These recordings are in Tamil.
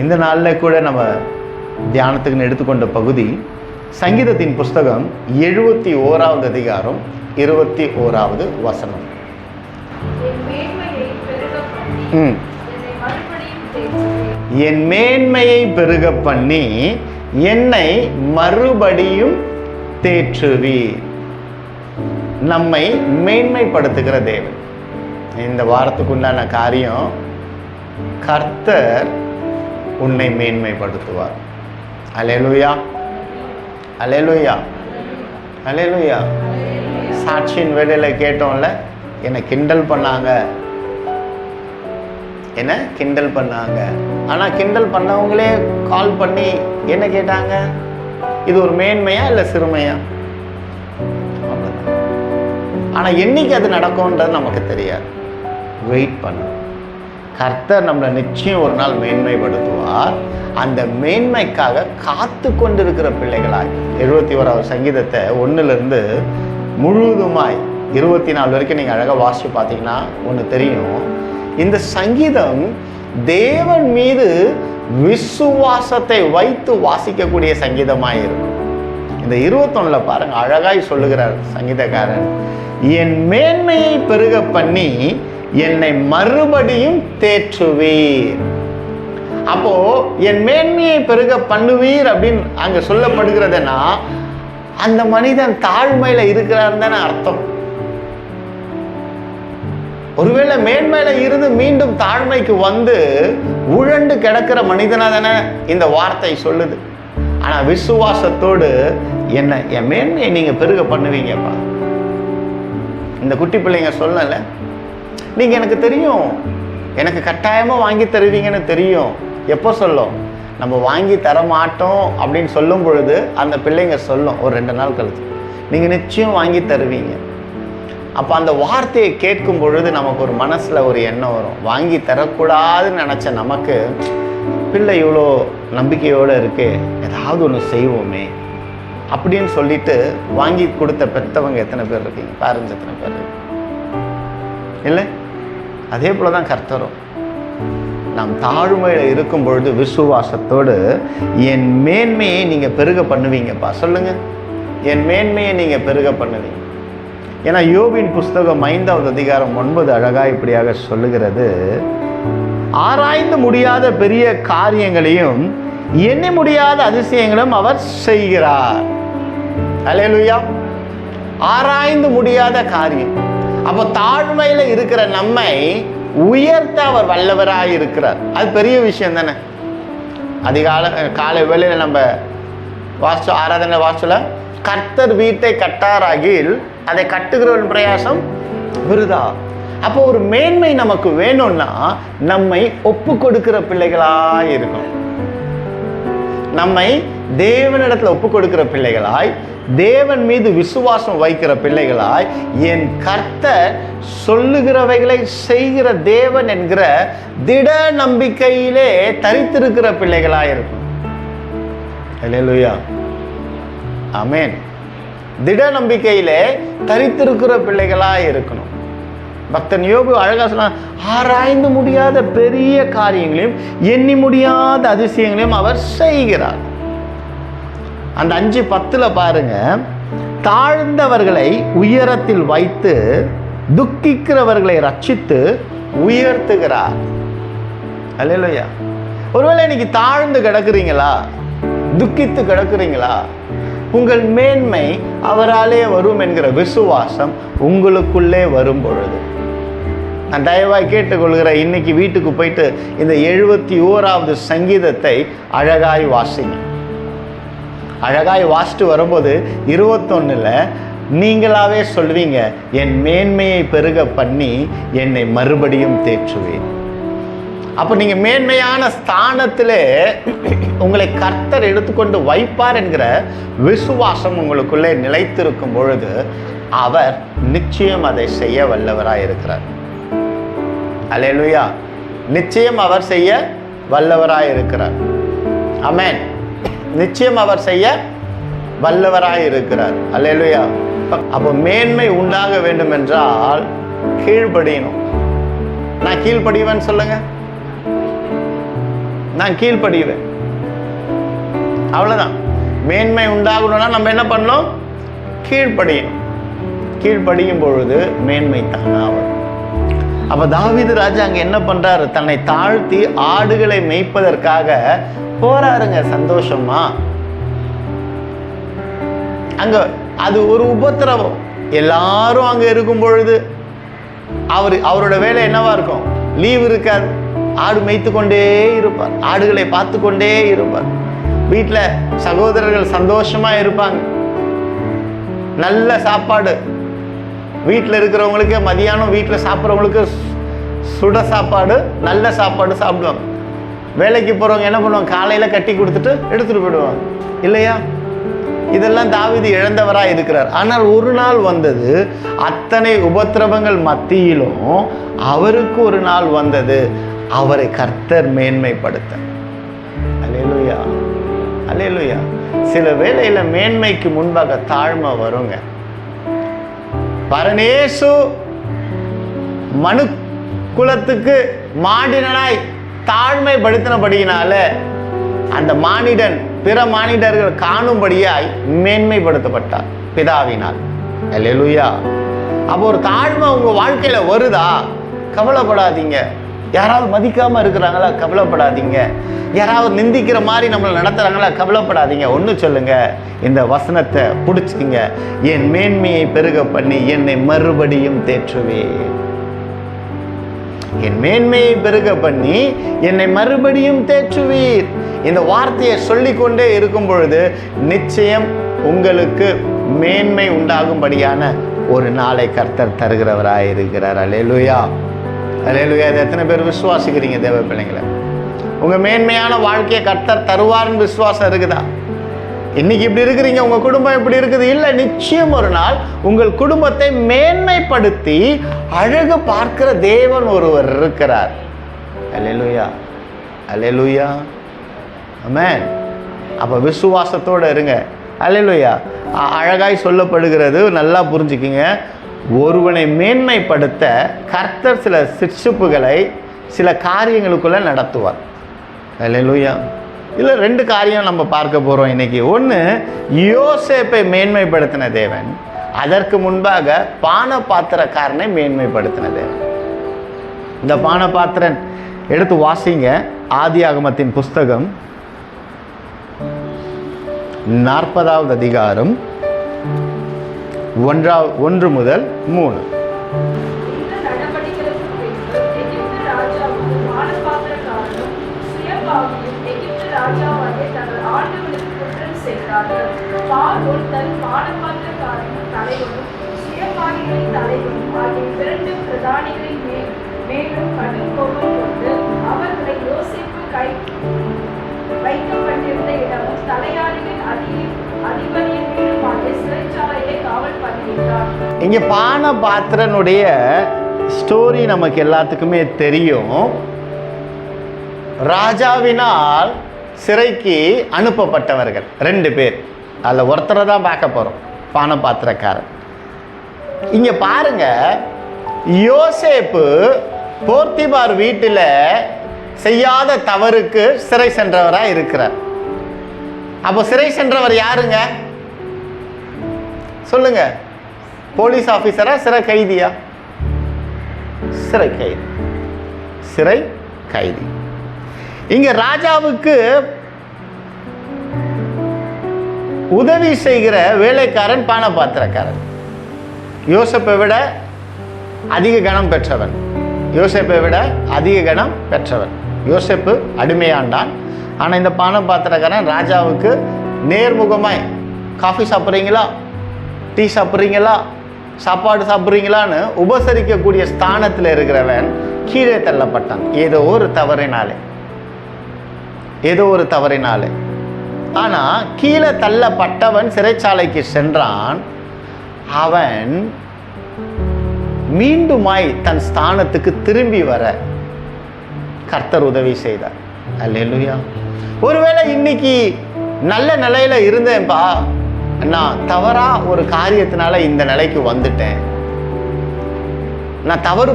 இந்த நாளில் கூட நம்ம தியானத்துக்குன்னு எடுத்துக்கொண்ட பகுதி சங்கீதத்தின் புஸ்தகம் 71வது அதிகாரம் 21வது வசனம். என் மேன்மையை பெருக பண்ணி என்னை மறுபடியும் தேற்றுவீர். நம்மை மேன்மைப்படுத்துகிற தேவன். இந்த வாரத்துக்குண்டான காரியம், கர்த்தர் உன்னை மேன்மைப்படுத்துவார். அல்லேலூயா, அல்லேலூயா, அல்லேலூயா. சாட்சியின் வேலையில் கேட்டோம்ல, என்னை கிண்டல் பண்ணாங்க, என்ன கிண்டல் பண்ணாங்க. ஆனால் கிண்டல் பண்ணவங்களே கால் பண்ணி என்ன கேட்டாங்க? இது ஒரு மேன்மையா இல்லை சிறுமையா? அவ்வளோதான். ஆனால் என்னைக்கு அது நடக்கும்ன்றது நமக்கு தெரியாது. வெயிட் பண்ண கர்த்தர் நம்மளை நிச்சயம் ஒரு நாள் மேன்மைப்படுத்துவார். அந்த மேன்மைக்காக காத்து கொண்டிருக்கிற பிள்ளைகளாய் 71வது சங்கீதத்தை 1லிருந்து முழுவதுமாய் 24 வரைக்கும் நீங்கள் அழகாக வாசித்து பார்த்தீங்கன்னா ஒன்று தெரியும். இந்த சங்கீதம் தேவன் மீது விசுவாசத்தை வைத்து வாசிக்கக்கூடிய சங்கீதமாக இருக்கும். இந்த 21ல் பாருங்க, அழகாய் சொல்லுகிறார் சங்கீதக்காரன், என் மேன்மையை பெருக பண்ணி என்னை மறுபடியும் தேற்றுவீர். அப்போ என் மேன்மையை பெருக பண்ணுவீர் அப்படின்னு அங்க சொல்லப்படுகிறதுனா அந்த மனிதன் தாழ்மையில இருக்கிறார் தானே அர்த்தம். ஒருவேளை மேன்மையில இருந்து மீண்டும் தாழ்மைக்கு வந்து உழண்டு கிடக்கிற மனிதனா தானே இந்த வார்த்தை சொல்லுது. ஆனா விசுவாசத்தோடு என்ன என் மேன்மையை நீங்க பெருக பண்ணுவீங்கப்பா. இந்த குட்டி பிள்ளைங்க சொல்லல, நீங்க எனக்கு தெரியும், எனக்கு கட்டாயமா வாங்கி தருவீங்கன்னு தெரியும். எப்போ சொல்லும்? நம்ம வாங்கி தர மாட்டோம் அப்படின்னு சொல்லும் பொழுது அந்த பிள்ளைங்க சொல்லும் ஒரு 2 நாள் கழிச்சு, நீங்க நிச்சயம் வாங்கி தருவீங்க. அப்போ அந்த வார்த்தையை கேட்கும் பொழுது நமக்கு ஒரு மனசுல ஒரு எண்ணம் வரும், வாங்கி தரக்கூடாதுன்னு நினைச்ச நமக்கு பிள்ளை இவ்வளோ நம்பிக்கையோடு இருக்கு, ஏதாவது ஒன்று செய்வோமே அப்படின்னு சொல்லிட்டு வாங்கி கொடுத்த பெற்றவங்க எத்தனை பேர் இருக்கீங்க? பேரண்ட்ஸ் எத்தனை பேர் இருக்கு? இல்லை? அதே போல தான் கர்த்தரும் நாம் தாழ்மையில் இருக்கும் பொழுது விசுவாசத்தோடு என் மேன்மையை நீங்கள் பெருக பண்ணுவீங்கப்பா. சொல்லுங்க, என் மேன்மையை நீங்கள் பெருக பண்ணுவீங்க. ஏன்னா யோபின் புஸ்தகம் 5வது அதிகாரம் 9 அழகா இப்படியாக சொல்லுகிறது, ஆராய்ந்து முடியாத பெரிய காரியங்களையும் எண்ணி முடியாத அதிசயங்களும் அவர் செய்கிறார். அல்லேலூயா. ஆராய்ந்து முடியாத காரியம். அப்போ தாழ்மையில இருக்கிற நம்மை உயர்த்த அவர் வல்லவராக இருக்கிறார். அது பெரிய விஷயம் தானே. காலை வேளையில நம்ம வாசு ஆராதனை வாசல, கர்த்தர் வீட்டை கட்டாராகில் அதை கட்டுகிறவன் பிரயாசம் விருதா. அப்போ ஒரு மேன்மை நமக்கு வேணும்னா நம்மை ஒப்பு கொடுக்கிற பிள்ளைகளாய் இருக்கணும். நம்மை தேவனிடத்துல ஒப்பு கொடுக்கிற பிள்ளைகளாய், தேவன் மீது விசுவாசம் வைக்கிற பிள்ளைகளாய், என் கர்த்தர் சொல்லுகிறவைகளை செய்கிற தேவன் என்கிற திட நம்பிக்கையிலே தரித்திருக்கிற பிள்ளைகளாய் இருக்கும். அல்லேலூயா, ஆமென். திட நம்பிக்கையிலே தரித்திருக்கிற பிள்ளைகளாய் இருக்கணும். பக்தன் யோபு அழகா சொன்னா, ஆராய்ந்து முடியாத பெரிய காரியங்களையும் எண்ணி முடியாத அதிசயங்களையும் அவர் செய்கிறார். அந்த 5:10 பாருங்க, தாழ்ந்தவர்களை உயரத்தில் வைத்து துக்கிக்கிறவர்களை ரட்சித்து உயர்த்துகிறார். அல்லேலூயா. ஒருவேளை இன்னைக்கு தாழ்ந்து கிடக்குறீங்களா? துக்கித்து கிடக்குறீங்களா? உங்கள் மேன்மை அவராலே வரும் என்கிற விசுவாசம் உங்களுக்குள்ளே வரும் பொழுது, நான் தயவாய் கேட்டுக்கொள்கிற, இன்னைக்கு வீட்டுக்கு போயிட்டு இந்த 71வது சங்கீதத்தை அழகாய் வாசிங்க. அழகாய் வாசிட்டு வரும்போது 21ல் நீங்களாவே சொல்வீங்க, என் மேன்மையை பெருக பண்ணி என்னை மறுபடியும் தேற்றுவேன். அப்போ நீங்க மேன்மையான ஸ்தானத்திலே உங்களை கர்த்தர் எடுத்துக்கொண்டு வைப்பார் என்கிற விசுவாசம் உங்களுக்குள்ளே நிலைத்திருக்கும் பொழுது அவர் நிச்சயம் அதை செய்ய வல்லவராய் இருக்கிறார். அல்லேலூயா. நிச்சயம் அவர் செய்ய வல்லவராய் இருக்கிறார். ஆமென். நிச்சயம் அவர் செய்ய வல்லவராய் இருக்கிறார். அல்லேலூயா. அப்போ மேன்மை உண்டாக வேண்டும் என்றால் கீழ்ப்படியணும். நான் கீழ்ப்படிவேன்னு சொல்லுங்க. நான் கீழ்ப்படிவேன். அவ்வளவுதான். மேன்மை உண்டாகணும்னா நம்ம என்ன பண்ணணும்? கீழ்ப்படியணும். கீழ்ப்படியும் பொழுது மேன்மை தானாகும். அப்ப தாவீது ராஜா அங்க என்ன பண்றாரு? தன்னை தாழ்த்தி ஆடுகளை மேய்ப்பதற்காக போறாருங்க. சந்தோஷமா அங்க அது ஒரு உபத்திரவம். எல்லாரும் அங்க இருக்கும் பொழுது அவரோட வேலை என்னவா இருக்கும்? லீவ் இருக்காது. ஆடு மேய்த்து கொண்டே இருப்பார், ஆடுகளை பார்த்து கொண்டே இருப்பார். வீட்டில் சகோதரர்கள் சந்தோஷமா இருப்பாங்க. நல்ல சாப்பாடு வீட்டில் இருக்கிறவங்களுக்கு, மதியானம் வீட்டில் சாப்பிட்றவங்களுக்கு சுட சாப்பாடு, நல்ல சாப்பாடு சாப்பிடுவாங்க. வேலைக்கு போகிறவங்க என்ன பண்ணுவாங்க? காலையில் கட்டி கொடுத்துட்டு எடுத்துகிட்டு போயிடுவாங்க இல்லையா? இதெல்லாம் தாவீது இழந்தவராக இருக்கிறார். ஆனால் ஒரு நாள் வந்தது, அத்தனை உபத்திரவங்கள் மத்தியிலும் அவருக்கு ஒரு நாள் வந்தது, அவரை கர்த்தர் மேன்மைப்படுத்த. அல்லேலூயா, அல்லேலூயா. சில வேளையில மேன்மைக்கு முன்பாக தாழ்மை வருங்க. பரநேசு மனு குலத்துக்கு மானிடனாய் தாழ்மைப்படுத்தினபடியினால அந்த மானிடன் பிற மானிடர்கள் காணும்படியாய் மேன்மைப்படுத்தப்பட்டார் பிதாவினால். அல்லேலூயா. அப்போ ஒரு தாழ்மை உங்க வாழ்க்கையில வருதா? கவலைப்படாதீங்க. யாராவது மதிக்காம இருக்கிறாங்களா? கவலைப்படாதீங்க. யாராவது நிந்திக்கிற மாதிரி நம்மளை நடத்துறாங்களா? கவலைப்படாதீங்க. ஒன்று சொல்லுங்க, இந்த வசனத்தை பிடிச்சிக்கிங்க. என் மேன்மையை பெருக பண்ணி என்னை மறுபடியும் தேற்றுவேன். என் மேன்மையை பெருக பண்ணி என்னை மறுபடியும் தேற்றுவீர். இந்த வார்த்தையை சொல்லிக்கொண்டே இருக்கும் பொழுது நிச்சயம் உங்களுக்கு மேன்மை உண்டாகும்படியான ஒரு நாளை கர்த்தர் தருகிறவராய் இருக்கிறார். அல்லேலூயா, அல்லேலூயா. இதை எத்தனை பேர் விசுவாசிக்கிறீங்க தேவ பிள்ளைங்களை? உங்க மேன்மையான வாழ்க்கையை கர்த்தர் தருவார்னு விசுவாசம் இருக்குதா? இன்னைக்கு இப்படி இருக்கிறீங்க, உங்க குடும்பம் இப்படி இருக்குது இல்லை, நிச்சயம் ஒரு நாள் உங்கள் குடும்பத்தை மேன்மைப்படுத்தி அழகு பார்க்கிற தேவன் ஒருவர் இருக்கிறார். அல்லேலூயா, அல்லேலூயா, ஆமென். அப்ப விசுவாசத்தோட இருங்க. அல்லேலூயா. அழகாய் சொல்லப்படுகிறது, நல்லா புரிஞ்சுக்கிங்க. ஒருவனை மேன்மைப்படுத்த கர்த்தர் சில சிற்சிப்புகளை சில காரியங்களுக்குள்ள நடத்துவார். அல்லேலூயா. இல்லை, ரெண்டு காரியம் நம்ம பார்க்க போகிறோம் இன்னைக்கு. ஒன்று, யோசேப்பை மேன்மைப்படுத்தின தேவன், அதற்கு முன்பாக பானபாத்திரக்காரனை மேன்மைப்படுத்தின தேவன். இந்த பானபாத்திரன் எடுத்து வாசிங்க. ஆதியாகமத்தின் புஸ்தகம் 40வது அதிகாரம் 1 முதல் 3. இங்க பானபாத்திரனுடைய ஸ்டோரி நமக்கு எல்லாத்துக்குமே தெரியும். ராஜாவினால் சிறைக்கு அனுப்பப்பட்டவர்கள் 2 பேர். அதில் ஒருத்தரை தான் பார்க்க போகிறோம், பானபாத்திரக்காரன். இங்கே பாருங்க, யோசேப்பு போர்த்திபார் வீட்டில் செய்யாத தவறுக்கு சிறை சென்றவராக இருக்கிறார். அப்போ சிறை சென்றவர் யாருங்க சொல்லுங்க? போலீஸ் ஆபீசரா, சிறை கைதியா? சிறை கைதி, சிறை கைதி. இங்க ராஜாவுக்கு உதவி செய்கிற வேலைக்காரன் பானபாத்திரக்காரன். யோசேப்பை விட அதிக கணம் பெற்றவன். யோசேப்பை விட அதிக கணம் பெற்றவன். யோசேப்பு அடிமையாண்டான். ஆனால் இந்த பானபாத்திரக்காரன் ராஜாவுக்கு நேர்முகமாய், காஃபி சாப்பிட்றீங்களா, டீ சாப்பிட்றீங்களா, சாப்பாடு சாப்பிட்றீங்களான்னு உபசரிக்கக்கூடிய ஸ்தானத்தில் இருக்கிறவன் கீழே தள்ளப்பட்டான். ஏதோ ஒரு தவறினாலே, ஏதோ ஒரு தவறினாலே. ஆனால் கீழே தள்ளப்பட்டவன் சிறைச்சாலைக்கு சென்றான். அவன் மீண்டுமாய் தன் ஸ்தானத்துக்கு திரும்பி வர கர்த்தர் உதவி செய்தார். அல்லேலூயா. ஒருவேளை இன்னைக்கு நல்ல நிலையில இருந்தேன்பா, நான் தவறா ஒரு காரியத்தினால இந்த நிலைக்கு வந்துட்டேன், நான் தவறு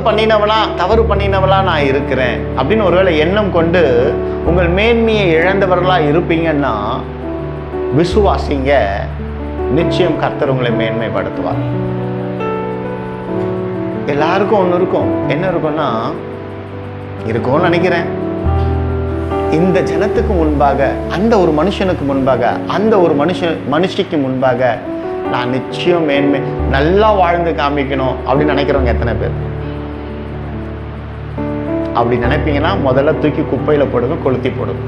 பண்ணினவளா நான் இருக்கிறேன் அப்படின்னு ஒருவேளை எண்ணம் கொண்டு உங்கள் மேன்மையை இழந்தவர்களா இருப்பீங்கன்னா விசுவாசிங்க, நிச்சயம் கர்த்தர் உங்களை மேன்மைப்படுத்துவார். எல்லாருக்கும் ஒன்று இருக்கும். என்ன இருக்கும்னா, இருக்கும்னு நினைக்கிறேன், இந்த ஜனத்துக்கு முன்பாக, அந்த ஒரு மனுஷனுக்கு முன்பாக, அந்த ஒரு மனுஷிக்கு முன்பாக நான் நிச்சயம் மேன்மை நல்லா வாழ்ந்து காமிக்கணும் அப்படின்னு நினைக்கிறவங்க எத்தனை பேர்? அப்படி நினைப்பீங்கன்னா முதல்ல தூக்கி குப்பையில போடுங்க, கொளுத்தி போடுங்க,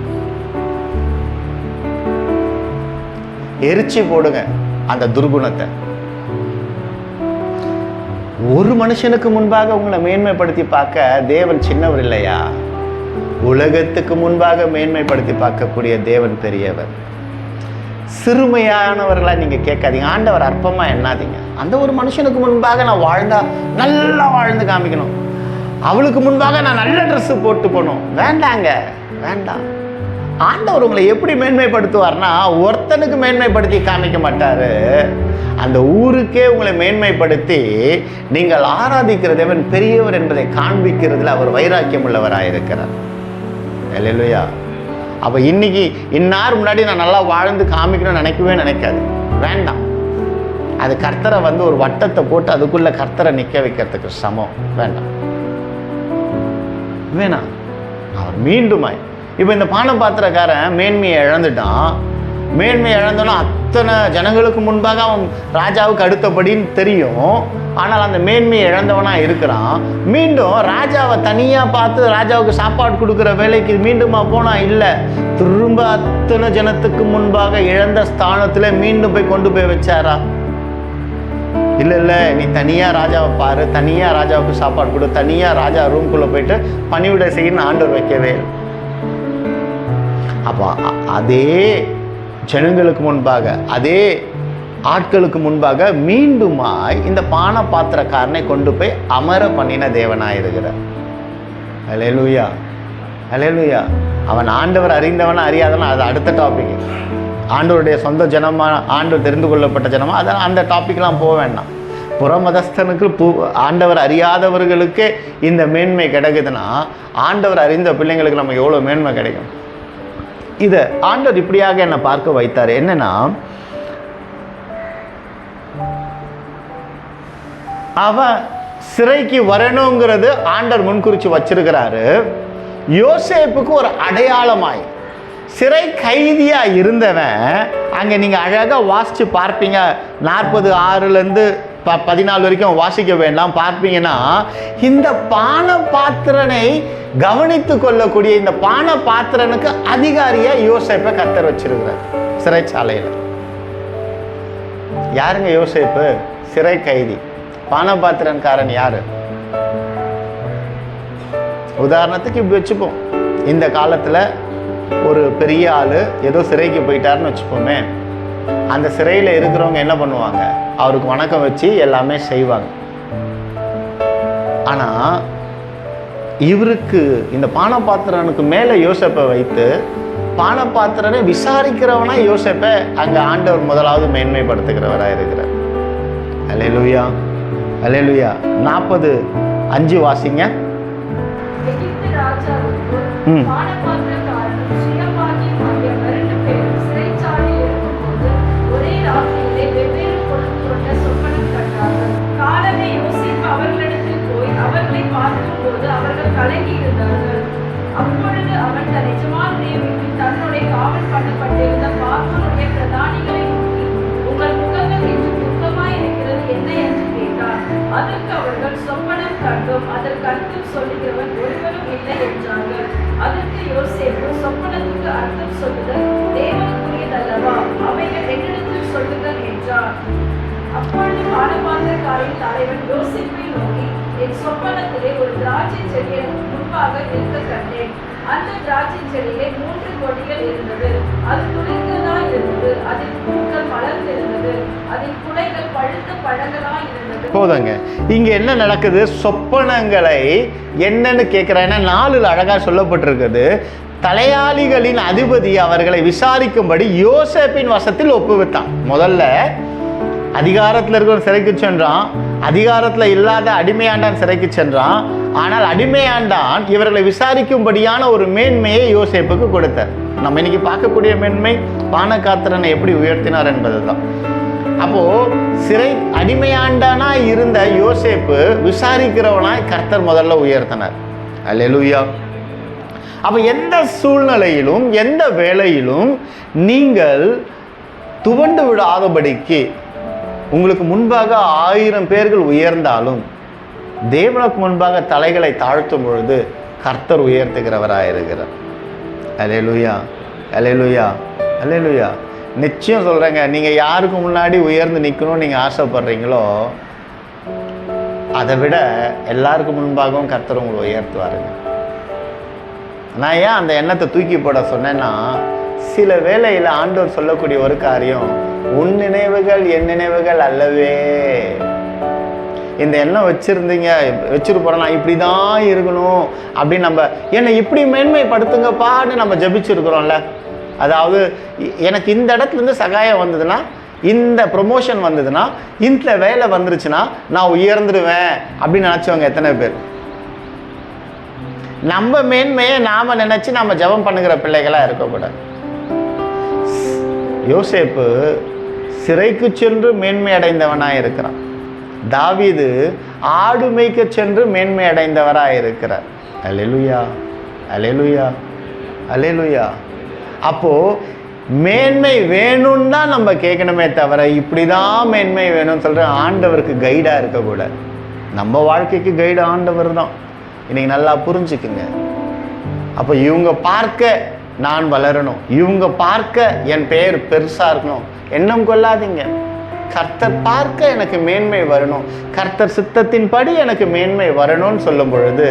எரிச்சு போடுங்க அந்த துர்குணத்தை. ஒரு மனுஷனுக்கு முன்பாக உங்களை மேன்மைப்படுத்தி பார்க்க தேவன் சின்னவர் இல்லையா? உலகத்துக்கு முன்பாக மேன்மைப்படுத்தி பார்க்கக்கூடிய தேவன் பெரியவர். சிறுமையானவர்களா நீங்க கேட்காதீங்க. ஆண்டவர் அற்பமா எண்ணாதீங்க. அந்த ஒரு மனுஷனுக்கு முன்பாக நான் வாழ்ந்தா நல்லா வாழ்ந்து காமிக்கணும், அவளுக்கு முன்பாக நான் நல்ல ட்ரெஸ் போட்டு போகணும், வேண்டாங்க, வேண்டாம். ஆண்டவர் உங்களை எப்படி மேன்மைப்படுத்துவார்னா, ஒருத்தனுக்கு மேன்மைப்படுத்தி காமிக்க மாட்டாரு, அந்த ஊருக்கே உங்களை மேன்மைப்படுத்தி நீங்கள் ஆராதிக்கிற தேவன் பெரியவர் என்பதை காண்பிக்கிறதுல அவர் வைராக்கியம் உள்ளவராயிருக்கிறார். அல்லேலூயா. அப்போ இன்னைக்கு இன்னார் முன்னாடி நான் நல்லா வாழ்ந்து காமிக்கணும்னு நினைக்காது, வேண்டாம். அது கர்த்தரை ஒரு வட்டத்தை போட்டு அதுக்குள்ள கர்த்தரை நிற்க வைக்கிறதுக்கு சமம். வேண்டாம், வேணாம். அவர் மீண்டுமாய் இப்போ இந்த பானபாத்திரக்காரன் மேன்மையை இழந்துட்டான். மேன்மையை இழந்தோன்னா அத்தனை ஜனங்களுக்கு முன்பாக அவன் ராஜாவுக்கு அடுத்தபடின்னு தெரியும். ஆனால் அந்த மேன்மையை இழந்தவனாக இருக்கிறான். மீண்டும் ராஜாவை தனியாக பார்த்து ராஜாவுக்கு சாப்பாடு கொடுக்குற வேலைக்கு மீண்டுமா போனால் இல்லை, திரும்ப அத்தனை ஜனத்துக்கு முன்பாக இழந்த ஸ்தானத்தில் மீண்டும் போய் கொண்டு போய் வச்சாரா? இல்லை, நீ தனியாக ராஜாவை பாரு, தனியாக ராஜாவுக்கு சாப்பாடு கொடு, தனியாக ராஜா ரூம்குள்ளே போயிட்டு பணிவிடை செய்யணும்னு ஆண்டவர் வைக்கவே. அப்போ அதே ஜனங்களுக்கு முன்பாக, அதே ஆட்களுக்கு முன்பாக மீண்டுமாய் இந்த பானபாத்திரக்காரனை கொண்டு போய் அமர பண்ணின தேவனாயிருக்கிறார். அல்லேலூயா, அல்லேலூயா. அவன் ஆண்டவர் அறிந்தவனா அறியாதவனா அது அடுத்த டாபிக். ஆண்டவருடைய சொந்த ஜனமா, ஆண்டவர் தெரிந்து கொள்ளப்பட்ட ஜனமா, அதெல்லாம் அந்த டாபிக்லாம் போக வேண்டாம். புறமதஸ்தனுக்கு ஆண்டவர் அறியாதவர்களுக்கு இந்த மேன்மை கிடைக்குதுன்னா, ஆண்டவர் அறிந்த பிள்ளைங்களுக்கு நம்ம எவ்வளோ மேன்மை கிடைக்கும். இதை ஆண்டவர் இப்படியாக என்னை பார்க்க வைத்தார். என்னன்னா, அவன் சிறைக்கு வரணுங்கிறது ஆண்டவர் முன்குறிச்சு வச்சிருக்கிறாரு. யோசேப்புக்கு ஒரு அடையாளமாய் சிறை கைதியா இருந்தவன், அங்க நீங்க அழகா வாசிச்சு பார்ப்பீங்க. 46 14 வரைக்கும் வாசிக்க வேண்டாம், பார்ப்பீங்கன்னா இந்த பானபாத்திரனை கவனித்து கொள்ளக்கூடிய இந்த பானபாத்திரனுக்கு அதிகாரியா யோசேப்பை கர்த்தர் வச்சிருக்கிறார் சிறைச்சாலையில். யாருங்க யோசேப்பு? சிறை கைதி. பானபாத்திரன்காரன் யாரு? உதாரணத்துக்கு இப்படி வச்சுப்போம், இந்த காலத்துல ஒரு பெரிய ஆளு ஏதோ சிறைக்கு போயிட்டாருன்னு வச்சுப்போமே, அந்த சிறையில் இருக்கிறவங்க என்ன பண்ணுவாங்க? அவருக்கு வணக்கம் வச்சு எல்லாமே செய்வாங்க. ஆனா இவருக்கு இந்த பானபாத்திரனுக்கு மேல யோசேப்பை வைத்து பானபாத்திரனை விசாரிக்கிறவனா யோசேப்பை அங்க ஆண்டவர் முதலாவது மேன்மைப்படுத்துகிறவரா இருக்கிறார். அல்லேலூயா, அல்லேலூயா. 40:5 வாசிங்க. அவர்கள் கலங்கி இருந்தார்கள். அப்பொழுது அவன் தன் எஜமானுடைய வீட்டில் தன்னுடைய காவல் பண்ணப்பட்டிருந்த பார்வோனுடைய பிரதானிகளை நோக்கி, உங்கள் முகங்கள் என்று துக்கமாய் இருக்கிறது என்ன என்று கேட்டார். அதற்கு அவர்கள், சொப்பனம் கண்டோம், அதற்கு அர்த்தம் சொல்லுகிறவன் ஒருவரும் இல்லை என்றார்கள். அதற்கு யோசேப்பு, சொப்பனத்துக்கு அர்த்தம் சொல்லுதல் தேவனுக்குரியதல்லவா, அவைகள் என்னிடத்தில் சொல்லுங்கள் என்றார். அப்பொழுது பானபாத்திரக்காரின் தலைவன் யோசேப்பை நோக்கி, என் சொப்பனத்திலே ஒரு திராட்சை செடி எனக்கு முன்பாக இருக்க கண்டேன். அந்த திராட்சை செடியிலே 3 கொடிகள் இருந்தது. அது துளிர்ந்ததாய் இருந்தது, அதில் பூக்கள் மலர்ந்திருந்தது, அதில் குலைகள் பழுத்த பழங்களாய் இருந்தது. போதுங்க. இங்க என்ன நடக்குது? சொப்பனங்களை என்னன்னு கேட்கிறேன்னா 4 அழகா சொல்லப்பட்டிருக்குது. தலையாளிகளின் அதிபதி அவர்களை விசாரிக்கும்படி யோசேப்பின் வசத்தில் ஒப்புவித்தான். முதல்ல அதிகாரத்தில் இருக்கிற சிறைக்கு சென்றான். அதிகாரத்தில் இல்லாத அடிமையாண்டான் சிறைக்கு சென்றான். ஆனால் அடிமையாண்டான் இவர்களை விசாரிக்கும்படியான ஒரு மேன்மையை யோசேப்புக்கு கொடுத்தார். நம்ம இன்னைக்கு பார்க்கக்கூடிய மேன்மை பானகாத்திரனை எப்படி உயர்த்தினார் என்பது தான். அப்போ சிறை அடிமையாண்டானாய் இருந்த யோசேப்பு விசாரிக்கிறவனாய் கர்த்தர் முதல்ல உயர்த்தினார். அல்லேலூயா. அப்போ எந்த சூழ்நிலையிலும் எந்த வேளையிலும் நீங்கள் துவண்டு விடாதபடிக்கு உங்களுக்கு முன்பாக 1000 பேர்கள் உயர்ந்தாலும் தேவனுக்கு முன்பாக தலைகளை தாழ்த்தும் பொழுது கர்த்தர் உயர்த்துகிறவராயிருக்கிறார். அல்லேலூயா, அல்லேலூயா, அல்லேலூயா. நிச்சயம் சொல்கிறேங்க, நீங்கள் யாருக்கு முன்னாடி உயர்ந்து நிற்கணும்னு நீங்கள் ஆசைப்படுறீங்களோ அதை விட எல்லாருக்கும் முன்பாகவும் கர்த்தர் உங்களை உயர்த்துவாருங்க. நான் ஏன் அந்த எண்ணத்தை தூக்கி போட சொன்னேன்னா, சில வேளையில் ஆண்டவர் சொல்லக்கூடிய ஒரு காரியம், உன் நினைவுகள் என் நினைவுகள் அல்லவே. இந்த எண்ணம் வச்சிருப்போம் நான் இப்படி தான் இருக்கணும் அப்படின்னு நம்ம என்னை இப்படி மேன்மைப்படுத்துங்கப்பான்னு நம்ம ஜபிச்சிருக்கிறோம்ல. அதாவது எனக்கு இந்த இடத்துலேருந்து சகாயம் வந்ததுன்னா, இந்த ப்ரொமோஷன் வந்ததுன்னா, இந்த வேலை வந்துருச்சுன்னா நான் உயர்ந்துடுவேன் அப்படின்னு நினச்சவங்க எத்தனை பேர்? நம்ம மேன்மையை நாம் நினச்சி நம்ம ஜெபம் பண்ணுகிற பிள்ளைகளாக இருக்கக்கூடாது. யோசேப்பு சிறைக்கு சென்று மேன்மை அடைந்தவனாக இருக்கிறான். தாவீது ஆடு மேய்க்க சென்று மேன்மை அடைந்தவராக இருக்கிறார். அல்லேலூயா, அல்லேலூயா, அல்லேலூயா. அப்போது மேன்மை வேணும்னு தான் நம்ம கேட்கணுமே தவிர இப்படி தான் மேன்மை வேணும்னு சொல்கிற ஆண்டவருக்கு கைடாக இருக்கக்கூடாது. நம்ம வாழ்க்கைக்கு கைடு ஆண்டவர் தான். இன்னைக்கு நல்லா புரிஞ்சுக்குங்க. அப்போ இவங்க பார்க்க நான் வளரணும், இவங்க பார்க்க என் பெயர் பெருசாக இருக்கணும் எண்ணம் கொள்ளாதீங்க. கர்த்தர் பார்க்க எனக்கு மேன்மை வரணும், கர்த்தர் சித்தத்தின்படி எனக்கு மேன்மை வரணும்னு சொல்லும் பொழுது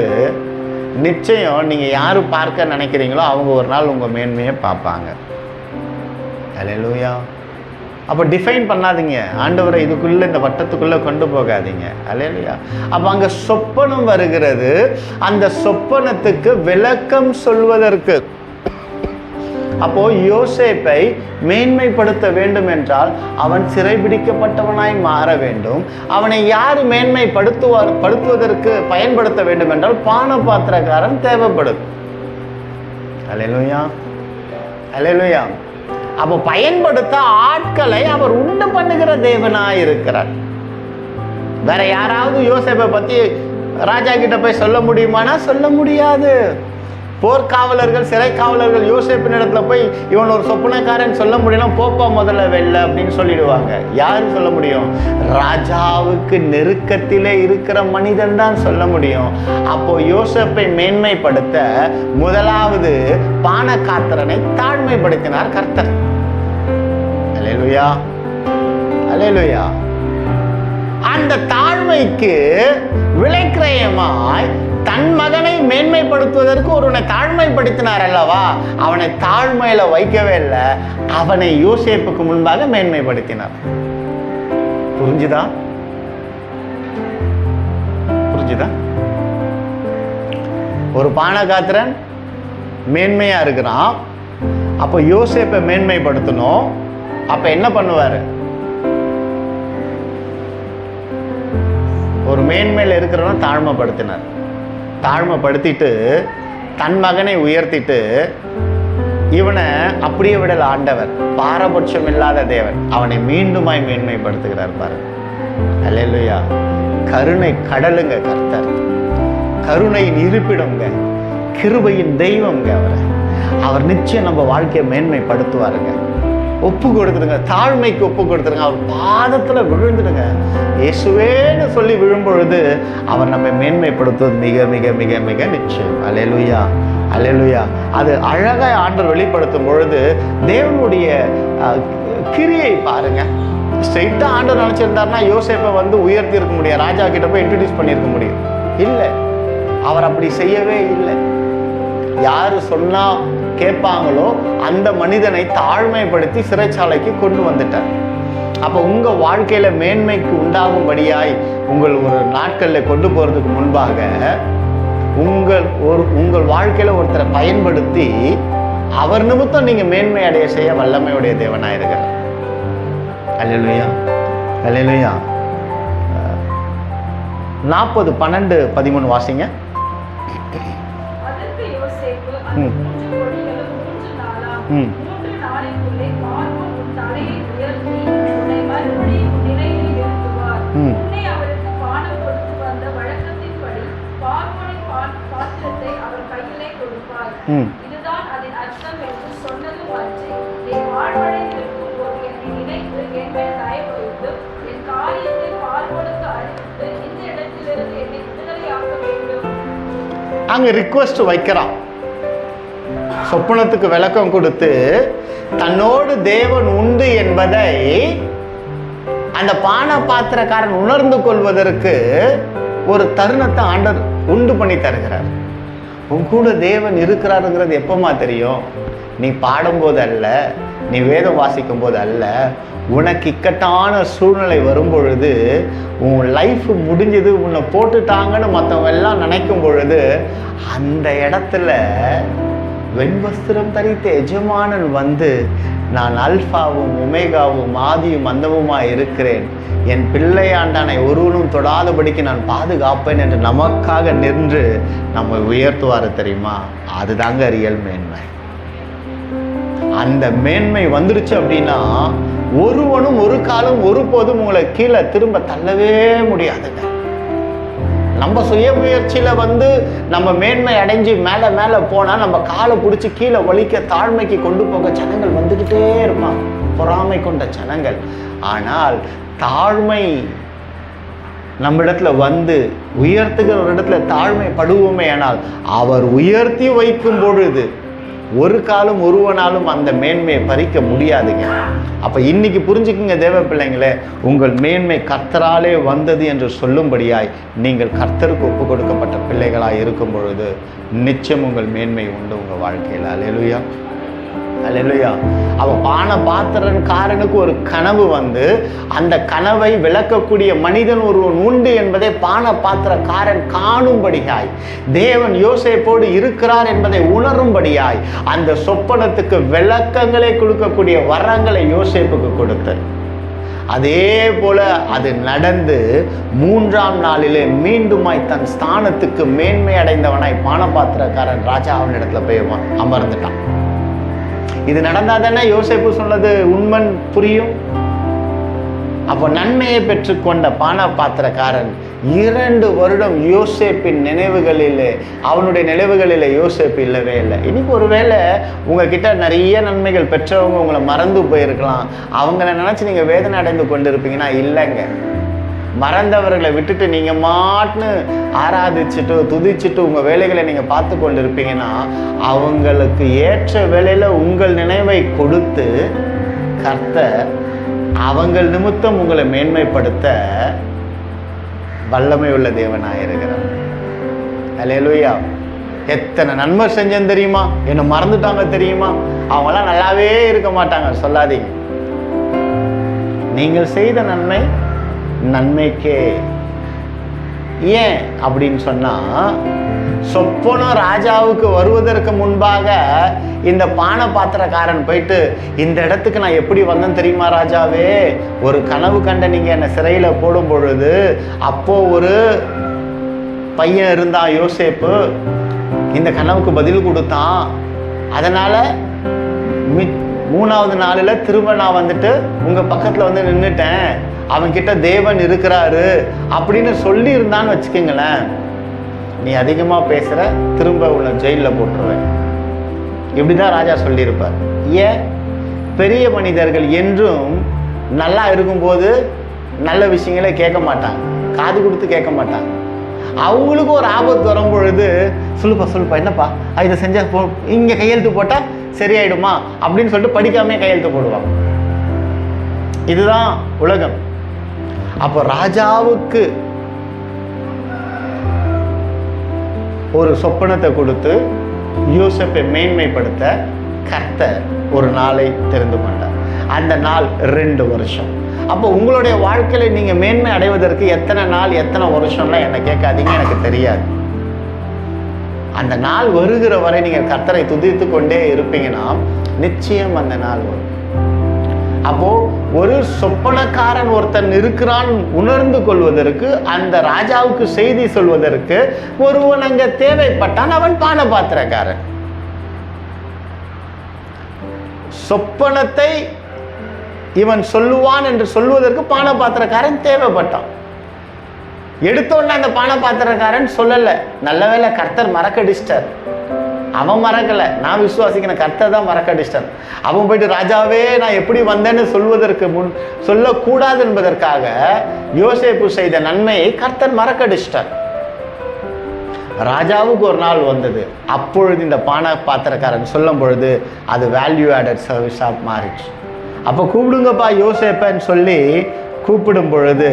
நிச்சயம் நீங்கள் யார் பார்க்க நினைக்கிறீங்களோ அவங்க ஒரு நாள் உங்கள் மேன்மையை பார்ப்பாங்க. அல்லேலூயா. அப்போ டிஃபைன் பண்ணாதீங்க, ஆண்டவரை இதுக்குள்ளே இந்த வட்டத்துக்குள்ளே கொண்டு போகாதீங்க. அல்லேலூயா. அப்போ அங்கே சொப்பனம் வருகிறது, அந்த சொப்பனத்துக்கு விளக்கம் சொல்வதற்கு. அப்போ யோசேப்பை மேன்மைப்படுத்த வேண்டும் என்றால் அவன் சிறைபிடிக்கப்பட்டவனாய் மாற வேண்டும். அவனை யார் படுத்துவதற்கு பயன்படுத்த வேண்டும் என்றால் பான பாத்திரக்காரன் தேவைப்படும். அல்லேலூயா, அல்லேலூயா. அப்போ பயன்படுத்த ஆட்களை அவர் உண்டு பண்ணுகிற தேவனாய் இருக்கிறார். வேற யாராவது யோசேப்பை பத்தி ராஜா கிட்ட போய் சொல்ல முடியுமானா சொல்ல முடியாது. போர்க்காவலர்கள், சிறை காவலர்கள் யோசேப்பின் இடத்துல போய் இவன் ஒரு சொப்பனக்காரன் சொல்ல முடியலாம், போப்பா முதல்ல வெல்ல அப்படின்னு சொல்லிடுவாங்க. யாரு சொல்ல முடியும்? ராஜாவுக்கு நெருக்கத்திலே இருக்கிற மனிதன் தான் சொல்ல முடியும். அப்போ யோசேப்பை மேன்மைப்படுத்த முதலாவது பானகாத்திரனை தாழ்மைப்படுத்தினார் கர்த்தர். அல்லேலூயா, அல்லேலூயா. அந்த தாழ்மைக்கு விலைக்கிரயமாய் தன் மகனை மேன்மைப்படுத்துவதற்கு ஒருவனை தாழ்மைப்படுத்தினார் அல்லவா? அவனை தாழ்மையில வைக்கவே இல்லை, அவனை யோசேப்புக்கு முன்பாக மேன்மைப்படுத்தினார். புரிஞ்சுதா? புரிஞ்சுதா? ஒரு பானகாத்திரன் மேன்மையா இருக்கிறான், அப்போ யோசேப்பை மேன்மைப்படுத்தணும். அப்ப என்ன பண்ணுவாரு? ஒரு மேன்மையில் இருக்கிறவன தாழ்மைப்படுத்தினார். தாழ்மைப்படுத்திட்டு தன் மகனை உயர்த்திட்டு இவனை அப்படியே விடல ஆண்டவர். பாரபட்சம் இல்லாத தேவன் அவனை மீண்டுமாய் மேன்மைப்படுத்துகிறார் பாரு. அல்லேலூயா. கருணை கடலுங்க கர்த்தர், கருணையின் இருப்பிடங்க, கிருபையின் தெய்வங்க அவர் நிச்சயம் நம்ம வாழ்க்கையை மேன்மைப்படுத்துவாருங்க. ஒப்பு கொடுத்துடுங்க, தாழ்மைக்கு ஒப்பு கொடுத்துருங்க, அவர் பாதத்தில் விழுந்துடுங்க. இயேசுவேன்னு சொல்லி விழும்பொழுது அவர் நம்மை மேன்மைப்படுத்துவது மிக மிக மிக மிக நிச்சயம். அல்லேலூயா, அல்லேலூயா. அது அழகாக ஆண்டவர் வெளிப்படுத்தும் பொழுது தேவனுடைய கிரியை பாருங்க. ஸ்ட்ரெயிட்டாக ஆண்டவர் நினச்சிருந்தாருன்னா யோசேப்பை உயர்த்தி இருக்க முடியும், ராஜா கிட்ட போய் இன்ட்ரடியூஸ் பண்ணியிருக்க முடியும். இல்லை, அவர் அப்படி செய்யவே இல்லை. யாரு சொன்னா கேட்பாங்களோ அந்த மனிதனை தாழ்மைப்படுத்தி சிறைச்சாலைக்கு கொண்டு வந்துட்டார். அப்போ உங்க வாழ்க்கையில மேன்மைக்கு உண்டாகும்படியாய் உங்கள் ஒரு நாட்களில் கொண்டு போறதுக்கு முன்பாக உங்கள் வாழ்க்கையில ஒருத்தரை பயன்படுத்தி அவர் நிமித்தம் நீங்க மேன்மை அடைய செய்ய வல்லமையுடைய தேவனாயிருக்கிறார். அல்லேலூயா, அல்லேலூயா. 40:12-13 வாசிங்க. அதற்கு யோசேப்பு, அந்த 3 கொடிகளும் 3 நாளாம், 3 நாளைக்குள்ளே பார்வோன் உன் தலையை உயர்த்தி உன்னை மறுபடியும் உன் நிலையில் நிறுத்துவார். உன்னை அவருக்கு பானம் கொடுத்து வந்த வழக்கத்தின்படி பார்வோனின் பாத்திரத்தை அவர் கையிலே கொடுப்பார். இதுதான் அதன் அர்த்தம் என்று சொன்னதும் அன்றி, நீ வாழ்வடைந்திருக்கும் போது என்னை நினைத்து என் மேல் தயவு வைத்து என் காரியத்தை பார்வோனுக்கு அறிவித்து இந்த இடத்திலிருந்து என்னை விடுதலையாக்க வேண்டும். அங்க ரிக்வெஸ்ட் வைக்கிறான். சொப்பனத்துக்கு விளக்கம் கொடுத்து தன்னோடு தேவன் உண்டு என்பதை அந்த பான பாத்திரக்காரன் உணர்ந்து கொள்வதற்கு ஒரு தருணத்தை ஆண்டவர் உண்டு பண்ணி தருகிறார். உன் கூட தேவன் இருக்கிறாருங்கிறது எப்பமா தெரியும்? நீ பாடும்போது அல்ல, நீ வேதம் வாசிக்கும் போது அல்ல, உனக்கு இக்கட்டான சூழ்நிலை வரும் பொழுது, உன் லைஃப் முடிஞ்சது, உன்னை போட்டுட்டாங்கன்னு மற்றவங்க எல்லாம் நினைக்கும் பொழுது, அந்த இடத்துல வெண்வஸ்திரம் தரித்த எஜமானன் வந்து, நான் அல்பாவும் ஒமேகாவும் ஆதியும் அந்தமுமாய் இருக்கிறேன், என் பிள்ளையாண்டானை ஒருவனும் தொடாதபடிக்கு நான் பாதுகாப்பேன் என்று நமக்காக நின்று நம்ம உயர்த்துவாரு தெரியுமா? அதுதாங்க ரியல் மேன்மை. அந்த மேன்மை வந்துருச்சு அப்படின்னா ஒருவனும் ஒரு காலம் ஒருபோதும் உங்களை கீழே திரும்ப தள்ளவே முடியாதுங்க. நம்ம சுய முயற்சியில வந்து நம்ம மேன்மை அடைஞ்சு மேல மேல போனா நம்ம காலை பிடிச்சி கீழே வலிக்க தாழ்மைக்கு கொண்டு போக ஜனங்கள் வந்துகிட்டே இருப்பாங்க, பொறாமை கொண்ட ஜனங்கள். ஆனால் தாழ்மை நம்ம இடத்துல வந்து உயர்த்துகிற ஒரு இடத்துல தாழ்மை படுவோமே, ஆனால் அவர் உயர்த்தி வைக்கும் பொழுது ஒரு காலம் ஒருவனாலும் அந்த மேன்மையை பறிக்க முடியாதுங்க. அப்ப இன்னைக்கு புரிஞ்சுக்குங்க தேவ பிள்ளைங்களே, உங்கள் மேன்மை கர்த்தராலே வந்தது என்று சொல்லும்படியாய் நீங்கள் கர்த்தருக்கு ஒப்பு கொடுக்கப்பட்ட பிள்ளைகளாய் இருக்கும் பொழுது நிச்சயம் உங்கள் மேன்மை உண்டு உங்க வாழ்க்கையில். அல்லேலூயா, அல்லேலூயா. அவ பான பாத்திரக்காரனுக்கு ஒரு கனவு வந்து அந்த கனவை விளக்கக்கூடிய மனிதன் ஒருவன் உண்டு என்பதை பான பாத்திரக்காரன் காணும்படியாய், தேவன் யோசேப்போடு இருக்கிறார் என்பதை உணரும்படியாய் அந்த சொப்பனத்துக்கு விளக்கங்களை கொடுக்கக்கூடிய வரங்களை யோசேப்புக்கு கொடுத்தார். அதே போல அது நடந்து 3ஆம் நாளிலே மீண்டுமாய் தன் ஸ்தானத்துக்கு மேன்மை அடைந்தவனாய் பானபாத்திரக்காரன் ராஜாவின் இடத்துல போய் அமர்ந்துட்டான். இது நடந்தாதானே யோசேப்பு சொன்னது உண்மன் புரியும். அப்போ நன்மையை பெற்றுக்கொண்ட பானபாத்திரக்காரன் 2 வருடம் யோசேப்பின் நினைவுகளிலே, அவனுடைய நினைவுகளிலே யோசேப்பு இல்லவே இல்லை. இன்னைக்கு ஒருவேளை உங்ககிட்ட நிறைய நன்மைகள் பெற்றவங்க உங்களை மறந்து போயிருக்கலாம், அவங்கள நினைச்சு நீங்க வேதனை அடைந்து கொண்டு இருப்பீங்கன்னா இல்லைங்க. மறந்தவர்களை விட்டுட்டு நீங்க மாட்டுன்னு ஆராதிச்சுட்டு துதிச்சுட்டு உங்க வேலைகளை நீங்க பார்த்து கொண்டு இருப்பீங்கன்னா அவங்களுக்கு ஏற்ற வேலையில உங்கள் நினைவை கொடுத்து கர்த்தர் அவங்கள் நிமித்தம் உங்களை மேன்மைப்படுத்த வல்லமை உள்ள தேவனாயிருக்கிறார். அல்லேலூயா. எத்தனை நன்மை செஞ்சேன்னு தெரியுமா, என்ன மறந்துட்டாங்க தெரியுமா, அவங்களாம் நல்லாவே இருக்க மாட்டாங்க சொல்லாதீங்க. நீங்கள் செய்த நன்மை நன்மைக்கே. ஏன் அப்படின்னு சொன்னா, சொப்பனம் ராஜாவுக்கு வருவதற்கு முன்பாக இந்த பான பாத்திரக்காரன் போயிட்டு, இந்த இடத்துக்கு நான் எப்படி வந்தேன் தெரியுமா ராஜாவே, ஒரு கனவு கண்ட நீங்க என்னை சிறையில போடும் பொழுது அப்போ ஒரு பையன் இருந்தான் யோசேப்பு, இந்த கனவுக்கு பதில் கொடுத்தான், அதனால 3ஆவது நாளில் திரும்ப நான் வந்துட்டு உங்க பக்கத்துல வந்து நின்றுட்டேன், அவன்கிட்ட தேவன் இருக்கிறாரு அப்படின்னு சொல்லி இருந்தான்னு வச்சுக்கோங்களேன், நீ அதிகமா பேசுற, திரும்ப உள்ள ஜெயிலில் போட்டுருவேன். இப்படிதான் ராஜா சொல்லியிருப்பார். ஏன்? பெரிய மனிதர்கள் என்றும் நல்லா இருக்கும்போது நல்ல விஷயங்களே கேட்க மாட்டாங்க, காது கொடுத்து கேட்க மாட்டாங்க. அவங்களுக்கு ஒரு ஆபத்து வரும் பொழுது சொல்லுப்பா என்னப்பா இதை செஞ்சா இங்க கையெழுத்து போட்டா சரியாயிடுமா அப்படின்னு சொல்லிட்டு படிக்காமே கையெழுத்து போடுவாங்க. இதுதான் உலகம். அப்போ ராஜாவுக்கு ஒரு சொப்பனத்தை கொடுத்து யோசேப்பை மேன்மைப்படுத்த கர்த்தர் ஒரு நாளை தெரிந்து கொண்டார். அந்த நாள் 2 வருஷம். அப்போ உங்களுடைய வாழ்க்கையில நீங்க மேன்மை அடைவதற்கு எத்தனை நாள் எத்தனை வருஷம்லாம் என்ன கேட்காதீங்க, எனக்கு தெரியாது. அந்த நாள் வருகிற வரை நீங்க கர்த்தரை துதித்து கொண்டே இருப்பீங்கன்னா நிச்சயம் அந்த நாள் வரும். அப்போ ஒரு சொப்பனக்காரன் ஒருத்தன் இருக்கிறான் உணர்ந்து கொள்வதற்கு, அந்த ராஜாவுக்கு செய்தி சொல்வதற்கு ஒருவன் அங்க தேவைப்பட்டான். அவன் பானபாத்திரக்காரன். சொப்பனத்தை இவன் சொல்லுவான் என்று சொல்வதற்கு பானபாத்திரக்காரன் தேவைப்பட்டான். எடுத்தோடனே அந்த பானபாத்திரக்காரன் சொல்லல. நல்ல வேளை கர்த்தர் மறக்கடிச்சிட்டார். அவன் மறக்கல, நான் விசுவாசிக்கிறேன் கர்த்தர் தான் மறக்கடிச்சிட்டார். அவன் போயிட்டு ராஜாவே நான் எப்படி வந்தேன்னு சொல்வதற்கு முன் சொல்லக்கூடாது என்பதற்காக யோசேப்பு செய்த நன்மையை கர்த்தர் மறக்கடிச்சிட்டார். ராஜாவுக்கு ஒரு நாள் வந்தது. அப்பொழுது இந்த பானபாத்திரக்காரன் சொல்லும் பொழுது அது வேல்யூ ஆடட் சர்வீஸ் ஆஃப் மாறிடுச்சு. அப்போ கூப்பிடுங்கப்பா யோசேப்பன்னு சொல்லி கூப்பிடும் பொழுது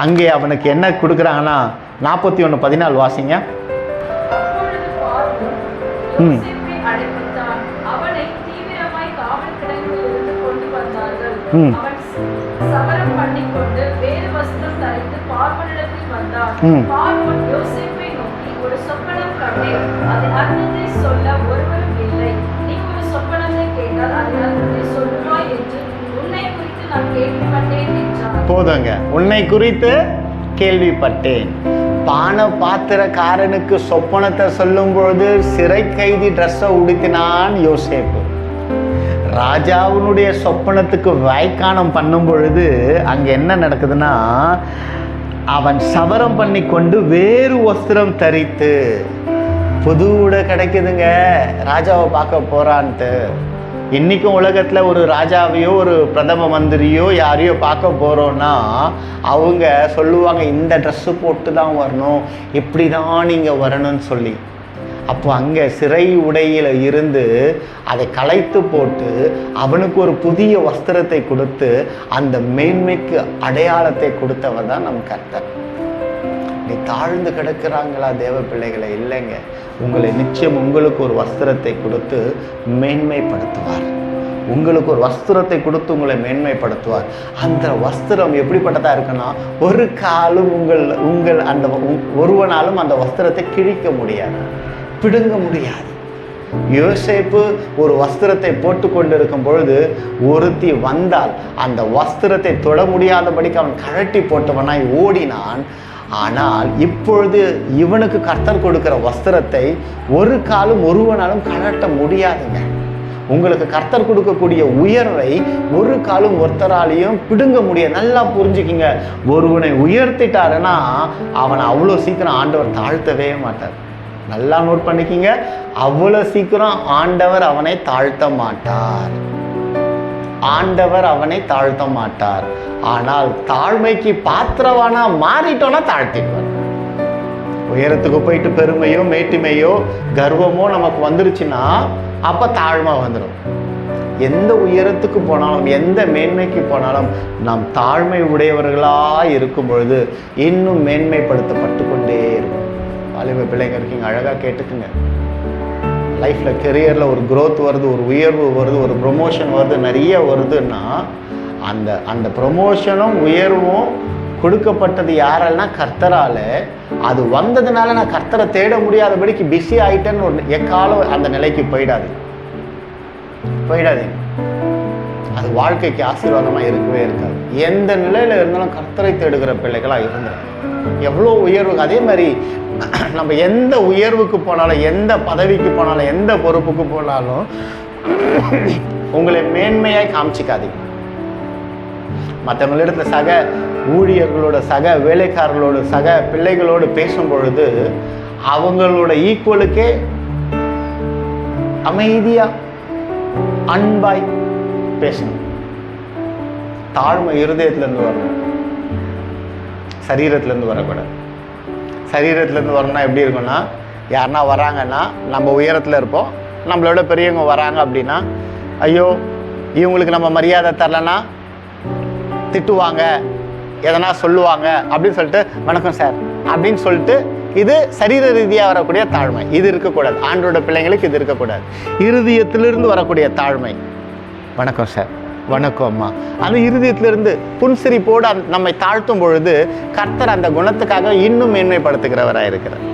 அங்கே அவனுக்கு என்ன கொடுக்குறாங்கன்னா 41:14 வாசிங்க. போதுங்க, உன்னை குறித்து கேள்விப்பட்டேன். பானபாத்திரக்காரனுக்கு சொப்பனத்தை சொல்லும் பொழுது சிறை கைதி ட்ரெஸ்ஸை உடுத்தினான் யோசேப்பு. ராஜாவினுடைய சொப்பனத்துக்கு வாய்க்கானம் பண்ணும் பொழுது அங்க என்ன நடக்குதுன்னா, அவன் சவரம் பண்ணி கொண்டு வேறு வஸ்திரம் தரித்து, புது உடை கிடைக்குதுங்க ராஜாவை பார்க்க போறான்ட்டு. இன்றைக்கும் உலகத்தில் ஒரு ராஜாவையோ ஒரு பிரதம மந்திரியோ யாரையோ பார்க்க போகிறோன்னா அவங்க சொல்லுவாங்க இந்த ட்ரெஸ்ஸு போட்டு தான் வரணும், இப்படி தான் நீங்கள் வரணும்னு சொல்லி. அப்போ அங்கே சிறை உடையில் இருந்து அதை களைத்து போட்டு அவனுக்கு ஒரு புதிய வஸ்திரத்தை கொடுத்து அந்த மேன்மைக்கு அடையாளத்தை கொடுத்தவர் தான் நம் கர்த்தர். நீ தாழ்ந்து கிடக்கிறாங்களா தேவ பிள்ளைகளை? இல்லைங்க, உங்களை நிச்சயம் உங்களுக்கு ஒரு வஸ்திரத்தை கொடுத்து மேன்மைப்படுத்துவார். உங்களுக்கு ஒரு வஸ்திரத்தை கொடுத்து உங்களை மேன்மைப்படுத்துவார். அந்த வஸ்திரம் எப்படிப்பட்டதாக இருக்குன்னா, ஒரு காலும் உங்கள் அந்த ஒருவனாலும் அந்த வஸ்திரத்தை கிழிக்க முடியாது, பிடுங்க முடியாது. யோசேப்பு ஒரு வஸ்திரத்தை போட்டு கொண்டு இருக்கும் பொழுது ஒருத்தி வந்தால் அந்த வஸ்திரத்தை தொட முடியாதபடிக்கு அவன் கழட்டி போட்டவனாய் ஓடினான். ஆனால் இப்பொழுது இவனுக்கு கர்த்தர் கொடுக்கிற வஸ்திரத்தை ஒரு காலும் ஒருவனாலும் கழட்ட முடியாதுங்க. உங்களுக்கு கர்த்தர் கொடுக்கக்கூடிய உயர்வை ஒரு காலும் ஒருத்தராலையும் பிடுங்க முடியாது. நல்லா புரிஞ்சுக்கிங்க, ஒருவனை உயர்த்திட்டாருன்னா அவனை அவ்வளோ சீக்கிரம் ஆண்டவர் தாழ்த்தவே மாட்டார். நல்லா நோட் பண்ணிக்கிங்க, அவ்வளோ சீக்கிரம் ஆண்டவர் அவனை தாழ்த்த மாட்டார். ஆண்டவர் அவனை தாழ்த்த மாட்டார். ஆனால் தாழ்மைக்கு பாத்திரவானா மாறிட்டோன்னா தாழ்த்திடுவார். உயரத்துக்கு போயிட்டு பெருமையோ மேட்டிமையோ கர்வமோ நமக்கு வந்துருச்சுன்னா அப்போ தாழ்மை வந்துடும். எந்த உயரத்துக்கு போனாலும் எந்த மேன்மைக்கு போனாலும் நாம் தாழ்மை உடையவர்களாக இருக்கும் பொழுது இன்னும் மேன்மைப்படுத்தப்பட்டு கொண்டே இருக்கும். வாலிப பிள்ளைங்க இருக்கீங்க, அழகாக கேட்டுக்குங்க. லைஃப்பில் கெரியரில் ஒரு க்ரோத் வருது, ஒரு உயர்வு வருது, ஒரு ப்ரொமோஷன் வருது, நிறைய வருதுன்னா அந்த ப்ரொமோஷனும் உயர்வும் கொடுக்கப்பட்டது யாரெல்லாம் கர்த்தரால். அது வந்ததுனால நான் கர்த்தரை தேட முடியாதபடிக்கு பிஸி ஆகிட்டேன்னு ஒரு எக்காலம் அந்த நிலைக்கு போயிடாதீங்க. அது வாழ்க்கைக்கு ஆசீர்வாதமாக இருக்கவே இருக்காது. எந்த நிலையில் இருந்தாலும் கர்த்தரை தேடுகிற பிள்ளைகளாக இருந்தோம். எவ்வளோ உயர்வு. அதே மாதிரி நம்ம எந்த உயர்வுக்கு போனாலும், எந்த பதவிக்கு போனாலும், எந்த பொறுப்புக்கு போனாலும் உங்களை மேன்மையாய் காமிச்சிக்காதீங்க. மற்றவங்களிடத்துல சக ஊழியர்களோட, சக வேலைக்காரர்களோட, சக பிள்ளைகளோடு பேசும் பொழுது அவங்களோட ஈக்குவலுக்கே அமைதியா அன்பாய் பேசணும். தாழ்மை இருதயத்திலேருந்து வரணும், சரீரத்திலேருந்து வரக்கூடாது. சரீரத்திலேருந்து வரணும்னா எப்படி இருக்குன்னா, யாருன்னா வராங்கன்னா நம்ம உயரத்தில் இருப்போம், நம்மளோட பெரியவங்க வராங்க அப்படின்னா ஐயோ இவங்களுக்கு நம்ம மரியாதை தரலன்னா திட்டுவாங்க, எதனா சொல்லுவாங்க அப்படின்னு சொல்லிட்டு வணக்கம் சார் அப்படின்னு சொல்லிட்டு, இது சரீர ரீதியாக வரக்கூடிய தாழ்மை. இது இருக்கக்கூடாது. ஆண்டோட பிள்ளைங்களுக்கு இது இருக்கக்கூடாது. இருதயத்திலிருந்து வரக்கூடிய தாழ்மை, வணக்கம் சார், வணக்கம் அம்மா, அந்த இருதயத்திலிருந்து புன்சிரிப்போடு நம்மை தாழ்த்தும் பொழுது கர்த்தர் அந்த குணத்துக்காக இன்னும் மேன்மைப்படுத்துகிறவராக இருக்கிறார்.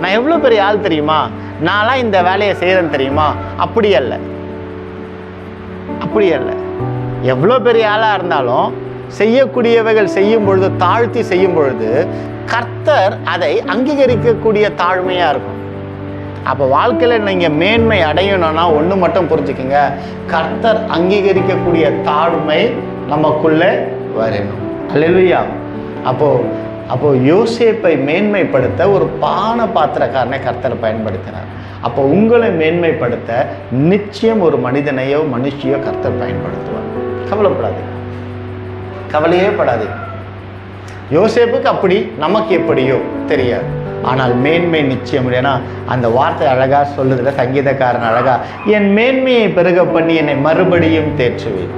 நான் எவ்வளோ பெரிய ஆள் தெரியுமா, நான்லாம் இந்த வேலையை செய்கிறேன்னு தெரியுமா? அப்படி அல்ல. எவ்வளோ பெரிய ஆளாக இருந்தாலும் செய்யக்கூடியவைகள் செய்யும் பொழுது, தாழ்த்தி செய்யும் பொழுது கர்த்தர் அதை அங்கீகரிக்கக்கூடிய தாழ்மையாக இருக்கும். அப்போ வாழ்க்கையில் நீங்கள் மேன்மை அடையணும்னா ஒன்று மட்டும் புரிஞ்சுக்குங்க, கர்த்தர் அங்கீகரிக்கக்கூடிய தாழ்மை நமக்குள்ளே வரணும். அல்லேலூயா. அப்போ யோசேப்பை மேன்மைப்படுத்த ஒரு பான பாத்திரக்காரனை கர்த்தர் பயன்படுத்தினார். அப்போ உங்களை மேன்மைப்படுத்த நிச்சயம் ஒரு மனிதனையோ மனுஷியோ கர்த்தர் பயன்படுத்துவார். கவலைப்படாதீங்க, கவலையே படாதீங்க. யோசேப்புக்கு அப்படி, நமக்கு எப்படியோ தெரியாது, ஆனால் மேன்மை நிச்சயம். ஏன்னா அந்த வார்த்தை அழகா சொல்லுதுல, சங்கீதக்காரன் அழகா, என் மேன்மையை பெருக பண்ணி என்னை மறுபடியும் தேற்றுவேன்.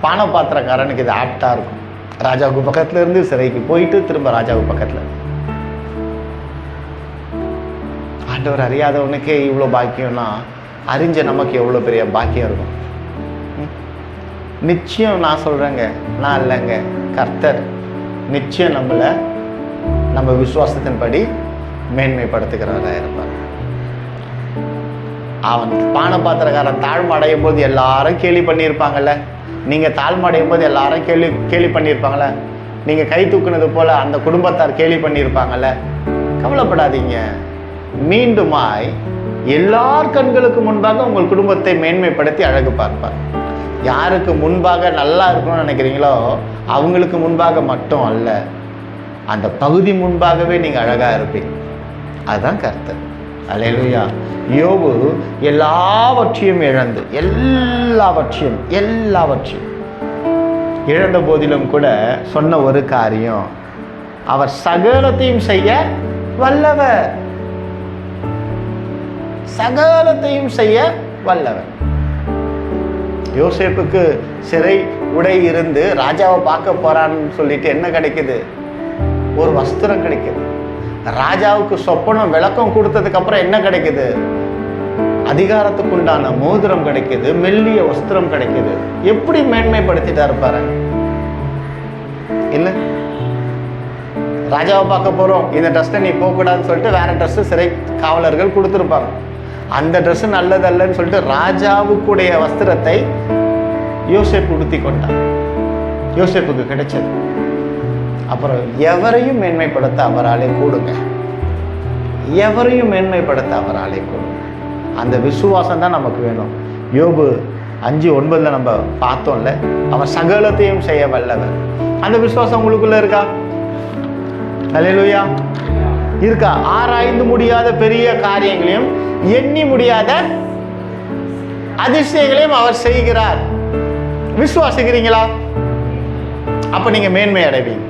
பான பாத்திரக்காரனுக்கு இது ஆப்டா இருக்கும். ராஜாவுக்கு பக்கத்துல இருந்து சிறைக்கு போயிட்டு திரும்ப ராஜாவுக்கு பக்கத்துல. ஆண்டவர் அறியாதவனுக்கே இவ்வளோ பாக்கியம்னா அறிஞ்ச நமக்கு எவ்வளோ பெரிய பாக்கியம் இருக்கும். நிச்சயம் நான் சொல்றேங்க, நான் இல்லைங்க, கர்த்தர் நிச்சயம் நம்ம விசுவாசத்தின்படி மேன்மைப்படுத்துகிறவராக இருப்பார். அவன் பான பாத்திரக்காரன் தாழ்மை அடையும் போது எல்லாரும் கேலி பண்ணியிருப்பாங்கல்ல, நீங்கள் தாழ்மை அடையும் போது எல்லாரும் கேலி பண்ணியிருப்பாங்கள்ல, நீங்கள் கை தூக்குனது போல அந்த குடும்பத்தார் கேலி பண்ணியிருப்பாங்கல்ல. கவலைப்படாதீங்க, மீண்டுமாய் எல்லார் கண்களுக்கு முன்பாக உங்கள் குடும்பத்தை மேன்மைப்படுத்தி அழகு பார்ப்பார். யாருக்கு முன்பாக நல்லா இருக்கணும்னு நினைக்கிறீங்களோ அவங்களுக்கு முன்பாக மட்டும் அல்ல, அந்த பகுதி முன்பாகவே நீங்கள் அழகாக இருப்பீங்க. அதுதான் கர்த்தர். அல்லேலூயா. யோபு எல்லாவற்றையும் இழந்து, எல்லாவற்றையும் இழந்த போதிலும் கூட சொன்ன ஒரு காரியம், அவர் சகலத்தையும் செய்ய வல்லவர், சகலத்தையும் செய்ய வல்லவர். யோசேப்புக்கு சிறை உடை இருந்து ராஜாவை பார்க்க போறான்னு சொல்லிட்டு என்ன கிடைக்குது? ஒரு வஸ்திரம் கிடைக்குது. ராஜாவுக்கு சொப்பனம் விளக்கம் கொடுத்ததுக்கு அப்புறம் என்ன கிடைக்குது? அதிகாரத்துக்கு உண்டான மோதிரம் கிடைக்குது, மெல்லிய வஸ்திரம் கிடைக்குது. எப்படி மேன்மைப்படுத்திட்டா இருப்பாரு இல்ல? ராஜாவை பார்க்க போறோம், இந்த ட்ரெஸ் நீ போக கூடாதுன்னு சொல்லிட்டு வேற ட்ரெஸ் சிறை காவலர்கள் கொடுத்துருப்பாங்க. அந்த ட்ரெஸ் நல்லதல்லன்னு சொல்லிட்டு ராஜாவுக்குடைய வஸ்திரத்தை யோசேப்பு உடுத்தி கொண்டான். யோசேப்புக்கு கிடைச்சது. அப்புறம் எவரையும் மேன்மைப்படுத்த அவராலே கூடுங்க, எவரையும் மேன்மைப்படுத்த அவராலே கூடுங்க. அந்த விசுவாசம் தான் நமக்கு வேணும். யோபு 5:9 நம்ம பார்த்தோம்ல, அவன் சகலத்தையும் செய்ய வல்லவர். அந்த விசுவாசம் உங்களுக்குள்ள இருக்கா? அல்லேலூயா. இருக்கா? ஆராய்ந்து முடியாத பெரிய காரியங்களையும் எண்ணி முடியாத அதிசயங்களையும் அவர் செய்கிறார். விசுவாசிக்கிறீங்களா? அப்ப நீங்க மேன்மை அடைவீங்க.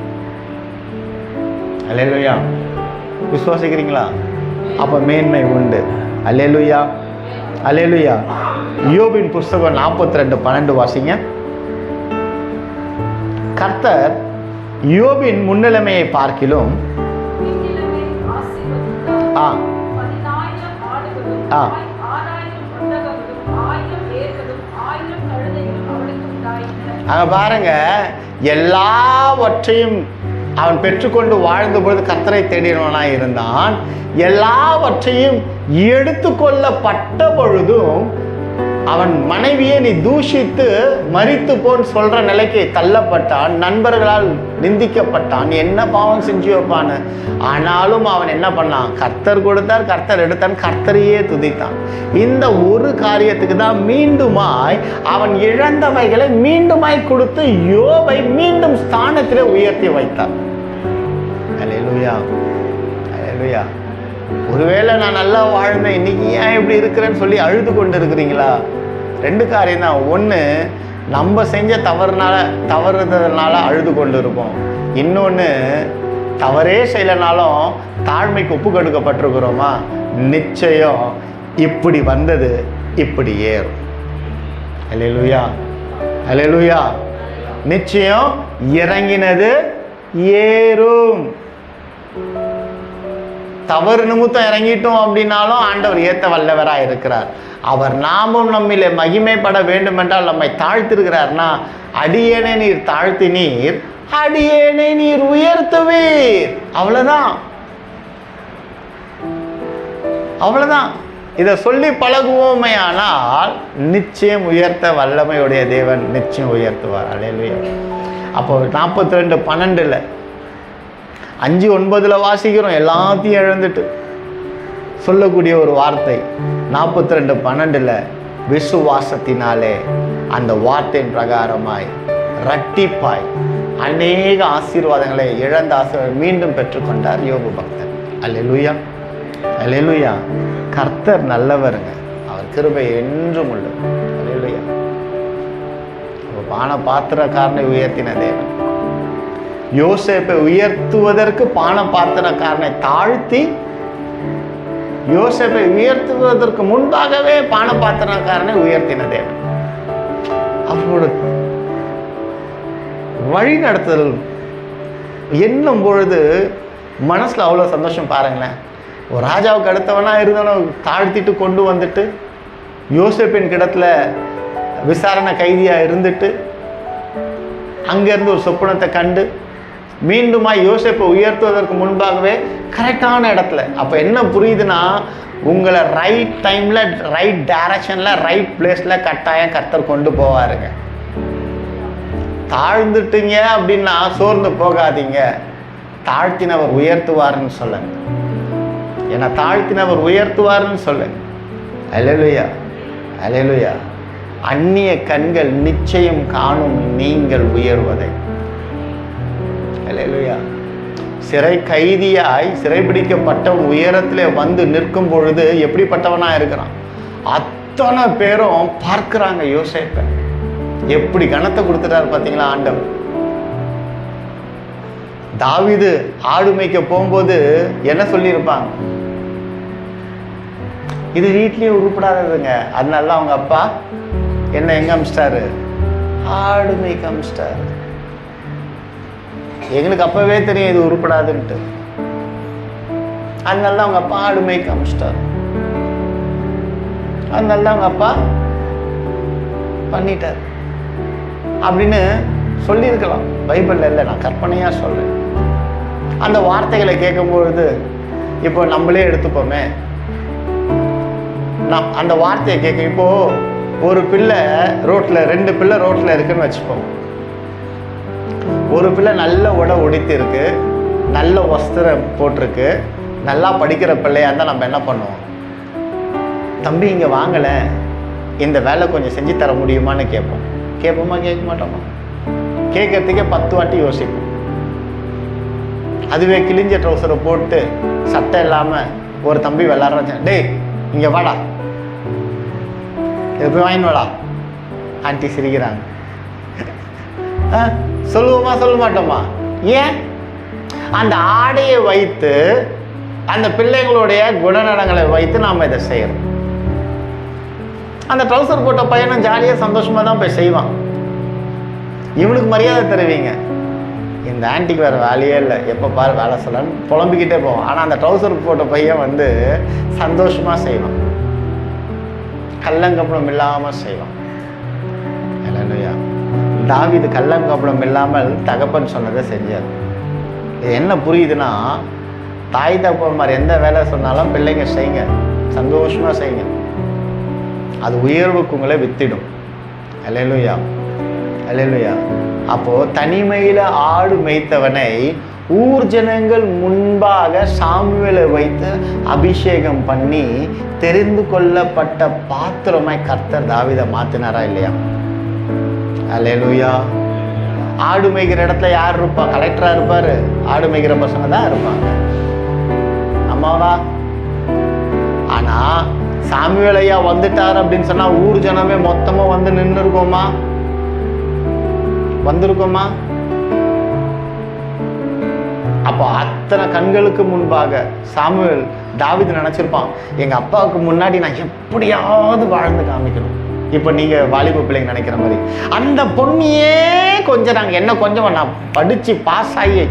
அல்லேலூயா. விசுவாசிக்கிறீங்களா? அப்ப மேன்மை உண்டு. அல்லேலூயா, அல்லேலூயா. யோபின் புஸ்தகம் 42:12 வாசிங்க. கர்த்தர் யோபின் முன்னிலைமையை பார்க்கிலும் அங்க பாருங்க, எல்லாவற்றையும் அவன் பெற்றுக்கொண்டு வாழ்ந்த பொழுது கர்த்தரை தேடினவனாய் இருந்தான். எல்லாவற்றையும் எடுத்துக்கொள்ளப்பட்ட பொழுதும் அவன் மனைவியை நீ தூஷித்து மரித்து போன்னு சொல்ற நிலைக்கு தள்ளப்பட்டான். நண்பர்களால் நிந்திக்கப்பட்டான். என்ன பாவம் செஞ்சு வைப்பான்னு. ஆனாலும் அவன் என்ன பண்ணான்? கர்த்தர் கொடுத்தார், கர்த்தர் எடுத்தான், கர்த்தரையே துதித்தான். இந்த ஒரு காரியத்துக்கு தான் மீண்டுமாய் அவன் இழந்தவைகளை மீண்டுமாய் கொடுத்து யோபை மீண்டும் ஸ்தானத்திலே உயர்த்தி வைத்தான். அல்லேலூயா, அல்லேலூயா. ஒருவேளை நான் நல்லா வாழ்ந்தேன், இன்னைக்கு ஏன் இப்படி இருக்கிறேன்னு சொல்லி அழுது கொண்டு இருக்கிறீங்களா? 2 காரியம் தான். ஒன்று, நம்ம செஞ்ச தவறுதனால அழுது கொண்டு இருப்போம். இன்னொன்று, தவறே செய்யலைனாலும் தாழ்மைக்கு ஒப்பு கொடுக்கப்பட்டிருக்கிறோமா? நிச்சயம் இப்படி வந்தது இப்படி ஏறும். அல்லேலூயா, அல்லேலூயா. நிச்சயம் இறங்கினது ஏறும். தவறு நிமித்தம் இறங்கிட்டோம் அப்படின்னாலும் ஆண்டவர் ஏத்த வல்லவராக இருக்கிறார். அவர் நாமும் நம்மிலே மகிமைப்பட வேண்டும் என்றால் நம்மை தாழ்த்திருக்கிறார்னா, அடியேனை நீர் தாழ்த்தினீர், அடியேனை நீர் உயர்த்துவீர். அவ்வளவுதான், அவ்வளவுதான். இதை சொல்லி பழகுவோமே ஆனால் நிச்சயம் உயர்த்த வல்லமையுடைய தேவன் நிச்சயம் உயர்த்துவார். அல்லேலூயா. அப்போ 42:12 5:9 வாசிக்கிறோம். எல்லாத்தையும் இழந்துட்டு சொல்லக்கூடிய ஒரு வார்த்தை 42:12 விசுவாசத்தினாலே அந்த வார்த்தையின் பிரகாரமாய் இரட்டிப்பாய் அநேக ஆசீர்வாதங்களை இழந்த ஆசீர்வாதம் மீண்டும் பெற்றுக்கொண்டார் யோபு பக்தர். அல்லேலூயா, அல்லேலூயா. கர்த்தர் நல்லவருங்க, அவர் கிருபை என்றும் உள்ளது. அல்லேலூயா. பான பாத்திரக்காரனை உயர்த்தின தேவன் யோசேப்பை உயர்த்துவதற்கு பான பாத்திரக்காரனை தாழ்த்தி, யோசேப்பை உயர்த்துவதற்கு முன்பாகவே பான பாத்திரக்காரனை உயர்த்தின தேவன். அவரோட வழி நடத்துதல் என்னும் பொழுது மனசுல அவ்வளவு சந்தோஷம் பாருங்களேன். ஒரு ராஜாவுக்கு அடுத்தவனா இருந்தவன தாழ்த்திட்டு கொண்டு வந்துட்டு, யோசேப்பின் கிடத்துல விசாரணை கைதியா இருந்துட்டு, அங்கிருந்து ஒரு சொப்பனத்தை கண்டு மீண்டுமா யோசேப்பை உயர்த்துவதற்கு முன்பாகவே கரெக்டான இடத்துல. அப்போ என்ன புரியுதுன்னா, உங்களை ரைட் டைமில், ரைட் டைரக்ஷனில், ரைட் பிளேஸில் கட்டாயம் கர்த்தர் கொண்டு போவாருங்க. தாழ்ந்துட்டீங்க அப்படின்னா சோர்ந்து போகாதீங்க. தாழ்த்தினவர் உயர்த்துவாருன்னு சொல்லுங்க. ஏன்னா தாழ்த்தினவர் உயர்த்துவாருன்னு சொல்லுங்க. அல்லேலூயா, அல்லேலூயா. அந்நிய கண்கள் நிச்சயம் காணும் நீங்கள் உயர்வதை. அல்லேலூயா. சிறை கைதியாய் சிறைபிடிக்கப்பட்டவன் உயரத்திலே வந்து நிற்கும் பொழுது எப்படிப்பட்டவனா இருக்கிறான்? அத்தனை பேரும் பார்க்கிறாங்க யோசேப்பை. எப்படி கனத்தை கொடுத்துட்டாரு பார்த்தீங்களா ஆண்டவர். தாவீது ஆடு மேய்க்க போகும்போது என்ன சொல்லியிருப்பாங்க? இது வீட்லயே உருப்படாததுங்க, அதனால அவங்க அப்பா என்ன எங்க அமிச்சிட்டாரு? ஆடு மேய்க்க அமிச்சிட்டாரு. எங்களுக்கு அப்பவே தெரியும் இது உருப்படாதுன்ட்டு. அதனால அவங்க அப்பா ஆடு மேய்க்க அமிச்சிட்டாரு. அதனால அவங்க அப்பா பண்ணிட்டார் அப்படின்னு சொல்லியிருக்கலாம். பைபிள்ல இல்லை, நான் கற்பனையா சொல்றேன். அந்த வார்த்தைகளை கேட்கும்பொழுது இப்போ நம்மளே எடுத்துப்போமே, அந்த வார்த்தையை கேட்க, இப்போ ஒரு பிள்ளை ரோட்ல, 2 பிள்ளை ரோட்ல இருக்குன்னு வச்சுப்போம். ஒரு பிள்ளை நல்ல உடை உடுத்தி இருக்கு, நல்ல வஸ்திரம் போட்டிருக்கு, நல்லா படிக்கிற பிள்ளையா இருந்தால் நம்ம என்ன பண்ணுவோம்? தம்பி இங்கே வாங்கல, இந்த வேலை கொஞ்சம் செஞ்சு தர முடியுமான்னு கேட்போம். கேட்போமா? கேட்க மாட்டோமா? கேட்கறதுக்கே 10 வாட்டி யோசிப்போம். அதுவே கிழிஞ்ச ட்ரௌசரை போட்டு சட்டை இல்லாமல் ஒரு தம்பி விளாட்றான், டேய் இங்கே வாடா, இதை போய் வாங்கின்னு வாடா, ஆண்டி சிரிக்கிறாங்க. சொல்லுவோமா? சொல்ல மாட்டோமா? ஏன்? அந்த ஆடையை வைத்து, அந்த பிள்ளைகளுடைய குணநலங்களை வைத்து நாம் இதை செய்யறோம். அந்த ட்ரௌசர் போட்ட பையனும் ஜாலியாக சந்தோஷமாக தான் போய் செய்வான். இவனுக்கு மரியாதை தருவீங்க. இந்த ஆன்ட்டிக்கு வேறு வேலையே இல்லை, எப்போ பாரு வேலை சொல்லன்னு புலம்பிக்கிட்டே போவான். ஆனால் அந்த ட்ரௌசர் போட்ட பையன் வந்து சந்தோஷமாக செய்வான், கள்ளங்கப்படம் இல்லாமல் செய்வான். இல்லையா? தாவீது கள்ளங்கப்படம் இல்லாமல் தகப்பன் சொன்னதை செஞ்சார். இது என்ன புரியுதுன்னா, தாய் தகப்பன்மார் எந்த வேலை சொன்னாலும் பிள்ளைங்க செய்யுங்க, சந்தோஷமாக செய்யுங்க. அது உயர்வுக்கு உங்களை வித்திடும். அல்லேலூயா, அல்லேலூயா. அப்போ தனிமையில ஆடு மேய்த்தவனை ஊர் ஜனங்கள் முன்பாக சாமுவேலை வைத்து அபிஷேகம் பண்ணி தெரிந்து கொள்ளப்பட்ட பாத்திரமாய் கர்த்தர் தாவீதை மாத்தினாரா இல்லையா? அல்லேலூயா. ஆடு மேய்க்கிற இடத்துல யார் இருப்பா? கலெக்டரா இருப்பாரு. ஆடு மேய்க்கிற பசங்க தான் இருப்பாங்க, அம்மாவா? ஆனா சாமுவேல் ஐயா வந்துட்டார் அப்படின்னு சொன்னா ஊர் ஜனமே மொத்தமா வந்து நின்று இருக்கோமா? வந்திருக்கோமா? அப்போ அத்தனை கண்களுக்கு முன்பாக சாமுவேல், தாவீது நினைச்சிருப்பான், எங்க அப்பாவுக்கு முன்னாடி நான் எப்படியாவது வாழ்ந்து காமிக்கணும். இப்போ நீங்க வாலிப பிள்ளைங்க நினைக்கிற மாதிரி, அந்த பொண்ணையே கொஞ்சம் நாங்கள் என்ன கொஞ்சம் நான் படிச்சு பாஸ் ஆகி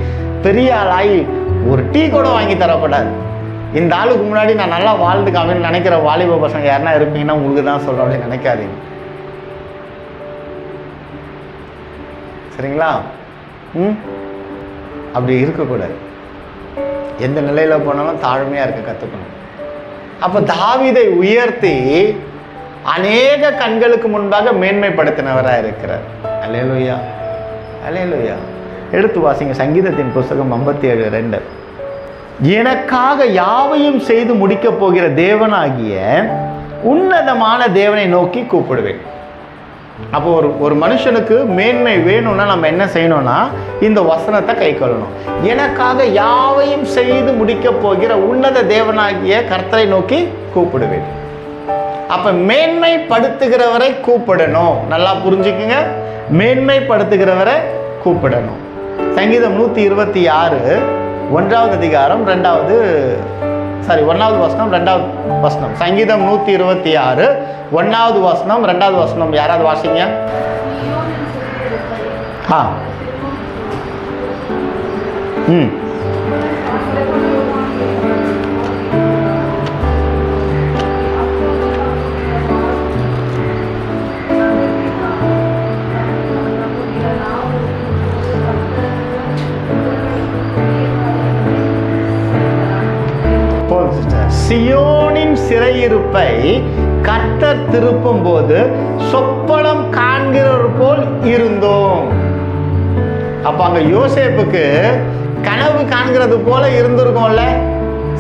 பெரிய ஆளாகி ஒரு டீ கூட வாங்கி தரக்கூடாது, இந்த ஆளுக்கு முன்னாடி நான் நல்லா வாழ்ந்து காமின்னு நினைக்கிற வாலிப பசங்க யாருன்னா இருப்பீங்கன்னா உங்களுக்கு தான் சொல்கிறோம், அப்படின்னு நினைக்காதீங்க. சரிங்களா? அப்படி இருக்கக்கூடாது. எந்த நிலையில் போனாலும் தாழ்மையாக இருக்க கற்றுக்கணும். அப்ப தாவீதை உயர்த்தி அநேக கண்களுக்கு முன்பாக மேன்மைப்படுத்தினவராக இருக்கிறார். அல்லேலூயா, அல்லேலூயா. எடுத்து வாசிங்க சங்கீதத்தின் புஸ்தகம் 57:2. எனக்காக யாவையும் செய்து முடிக்கப் போகிற தேவனாகிய உன்னதமான தேவனை நோக்கி கூப்பிடுவேன். அப்போ ஒரு மனுஷனுக்கு மேன்மை வேணும்னா நம்ம என்ன செய்யணும்னா இந்த வசனத்தை கை கொள்ளணும். எனக்காக யாவையும் செய்து முடிக்க போகிற உன்னத தேவனாகிய கர்த்தரை நோக்கி கூப்பிடுவேன். அப்ப மேன்மைப்படுத்துகிறவரை கூப்பிடணும். நல்லா புரிஞ்சுக்குங்க, மேன்மைப்படுத்துகிறவரை கூப்பிடணும். சங்கீதம் 126 1வது அதிகாரம் 1வது வசனம் 2வது வசனம். சங்கீதம் 126 1வது வசனம் 2வது வசனம். யாராவது வாசிங்க. சியோனின் சிறையிருப்பை கர்த்தர் திருப்பும் போது சொப்பனம் காண்கிறவர் போல் இருந்தோம். அப்ப அங்க யோசேப்புக்கு கனவு காண்கிறது போல இருந்திருக்கும்ல.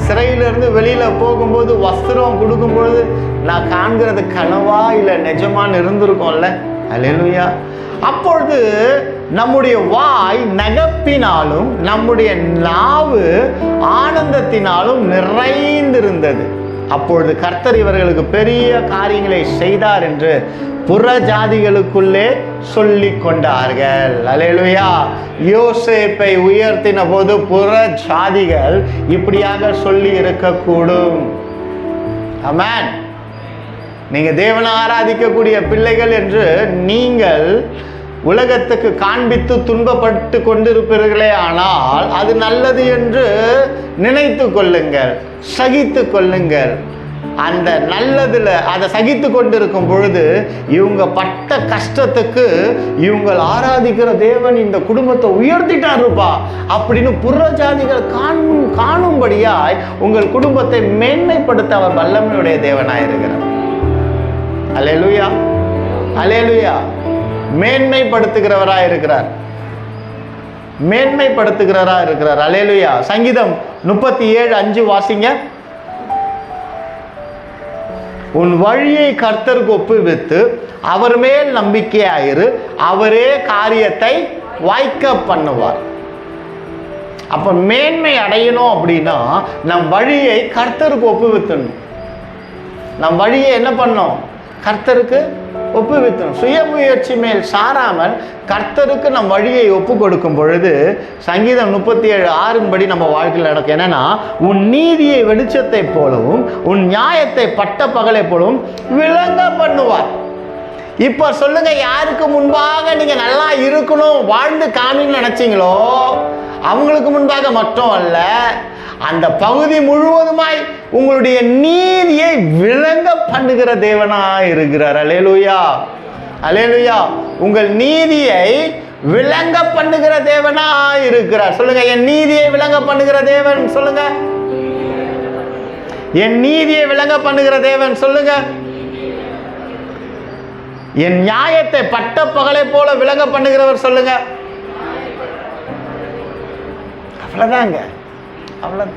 சிறையிலிருந்து வெளியில போகும்போது வஸ்திரம் கொடுக்கும் பொழுது நான் காண்கிறது கனவா இல்ல நிஜமான்னு இருந்திருக்கும்ல. அல்லேலூயா. அப்பொழுது நம்முடைய வாய் நகைப்பினாலும் நம்முடைய நாவு ஆனந்தத்தினாலும் நிறைந்திருந்தது. அப்பொழுது கர்த்தர் இவர்களுக்கு பெரிய காரியங்களை செய்தார் என்று புற ஜாதிகளுக்குள்ளே சொல்லிக் கொண்டார்கள். அல்லேலூயா. யோசேப்பை உயர்த்தின போது புற ஜாதிகள் இப்படியாக சொல்லி இருக்கக்கூடும். ஆமென். நீங்க தேவனை ஆராதிக்கக்கூடிய பிள்ளைகள் என்று நீங்கள் உலகத்துக்கு காண்பித்து துன்பப்பட்டு கொண்டிருப்பீர்களே, ஆனால் அது நல்லது என்று நினைத்து கொள்ளுங்கள், சகித்து கொள்ளுங்கள். அந்த நல்லதுல அதை சகித்து கொண்டிருக்கும் பொழுது இவங்க பட்ட கஷ்டத்துக்கு இவங்க ஆராதிக்கிற தேவன் இந்த குடும்பத்தை உயர்த்திட்டாருப்பா அப்படின்னு புற ஜாதிகள் காணும்படியாய் உங்கள் குடும்பத்தை மேன்மைப்படுத்த அவர் வல்லமையுடைய தேவனாயிருக்கிறார். அல்லேலூயா, அல்லேலூயா. மேன்மைப்படுத்துகிறவராய் இருக்கிறார், மேன்மைப்படுத்துகிறவராய் இருக்கிறார். அல்லேலூயா. சங்கீதம் 37:5 வாசிங்க. உன் வழியை கர்த்தருக்கு ஒப்புவித்து அவர் மேல் நம்பிக்கையாயிரு, அவரே காரியத்தை வாய்க்க பண்ணுவார். அப்ப மேன்மை அடையணும் அப்படின்னா நம் வழியை கர்த்தருக்கு ஒப்புவித்தணும். நம் வழியை என்ன பண்ணோம்? கர்த்தருக்கு ஒப்புவித்தணும். சுயமுயற்சி மேல் சாராமல் கர்த்தருக்கு நம் வழியை ஒப்பு கொடுக்கும் பொழுது சங்கீதம் 37:6 படி நம்ம வாழ்க்கையில் நடக்கும். என்னன்னா, உன் நீதியை வெளிச்சத்தை போலவும் உன் நியாயத்தை பட்ட பகலை போலவும் விளங்க பண்ணுவார். இப்ப சொல்லுங்க, யாருக்கு முன்பாக நீங்க நல்லா இருக்கணும் வாழ்ந்து காமின்னு நினைச்சீங்களோ அவங்களுக்கு முன்பாக மட்டும் அல்ல, அந்த பகுதி முழுவதுமாய் உங்களுடைய நீதியை விளங்க பண்ணுகிற தேவனாய் இருக்கிறார். அல்லேலூயா, அல்லேலூயா. உங்கள் நீதியை விளங்க பண்ணுகிற தேவனாய் இருக்கிறார். சொல்லுங்க, என் நீதியை விளங்க பண்ணுகிற தேவன். சொல்லுங்க, என் நீதியை விளங்க பண்ணுகிற தேவன். சொல்லுங்க, என் நியாயத்தை பட்ட பகலை போல விளங்க பண்ணுகிறவர். சொல்லுங்க. அவ்வளவுதாங்க, அவ்வளவு.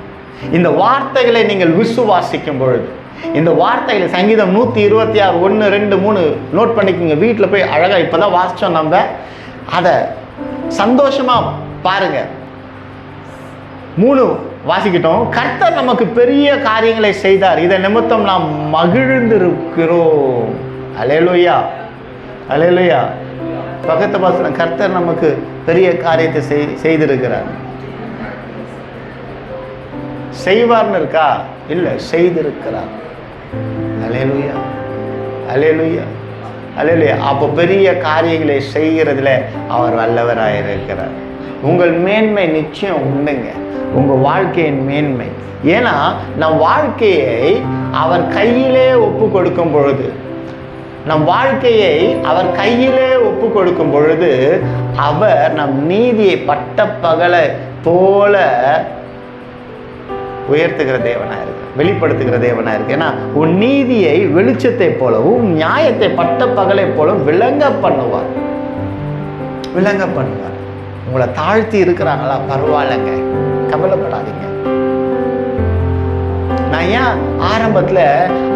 இந்த வார்த்தைகளை நீங்கள் விசுவாசிக்கும் பொழுது, இந்த வார்த்தைகளை சங்கீதம் 126 1 2 3 நோட் பண்ணிக்கோங்க. வீட்டில் போய் அழகா இப்பதான் வாசிச்சோம், நம்ம அதை சந்தோஷமா பாருங்க. 3 வாசிக்கிட்டோம். கர்த்தர் நமக்கு பெரிய காரியங்களை செய்தார், இதை நிமித்தம் நாம் மகிழ்ந்திருக்கிறோம். அல்லேலூயா, அல்லேலூயா. பக்கத்து பாசனம், கர்த்தர் நமக்கு பெரிய காரியத்தை செய்திருக்கிறார். செய்வார்னு இருக்கா? இல்ல, செய்திருக்கிறார். அல்லேலூயா, அல்லேலூயா, அல்லேலூயா. அப்போ பெரிய காரியங்களை செய்கிறதுல அவர் வல்லவராயிருக்கிறார். உங்கள் மேன்மை நிச்சயம் உண்டுங்க, உங்க வாழ்க்கையின் மேன்மை. ஏன்னா நம் வாழ்க்கையை அவர் கையிலே ஒப்பு கொடுக்கும் பொழுது, நம் வாழ்க்கையை அவர் கையிலே ஒப்பு கொடுக்கும் பொழுது அவர் நம் நீதியை பட்ட பகலை போல உயர்த்துகிற தேவனா இருக்கு, வெளிப்படுத்துகிற தேவனா இருக்கு. ஏன்னா உன் நீதியை வெளிச்சத்தை போலவும் நியாயத்தை பட்ட பகலை போலவும் விளங்க பண்ணுவார். உங்களை தாழ்த்தி இருக்கிறாங்களா, பரவாயில்லைங்க, கவலைப்படாதீங்க. நான் ஏன் ஆரம்பத்தில்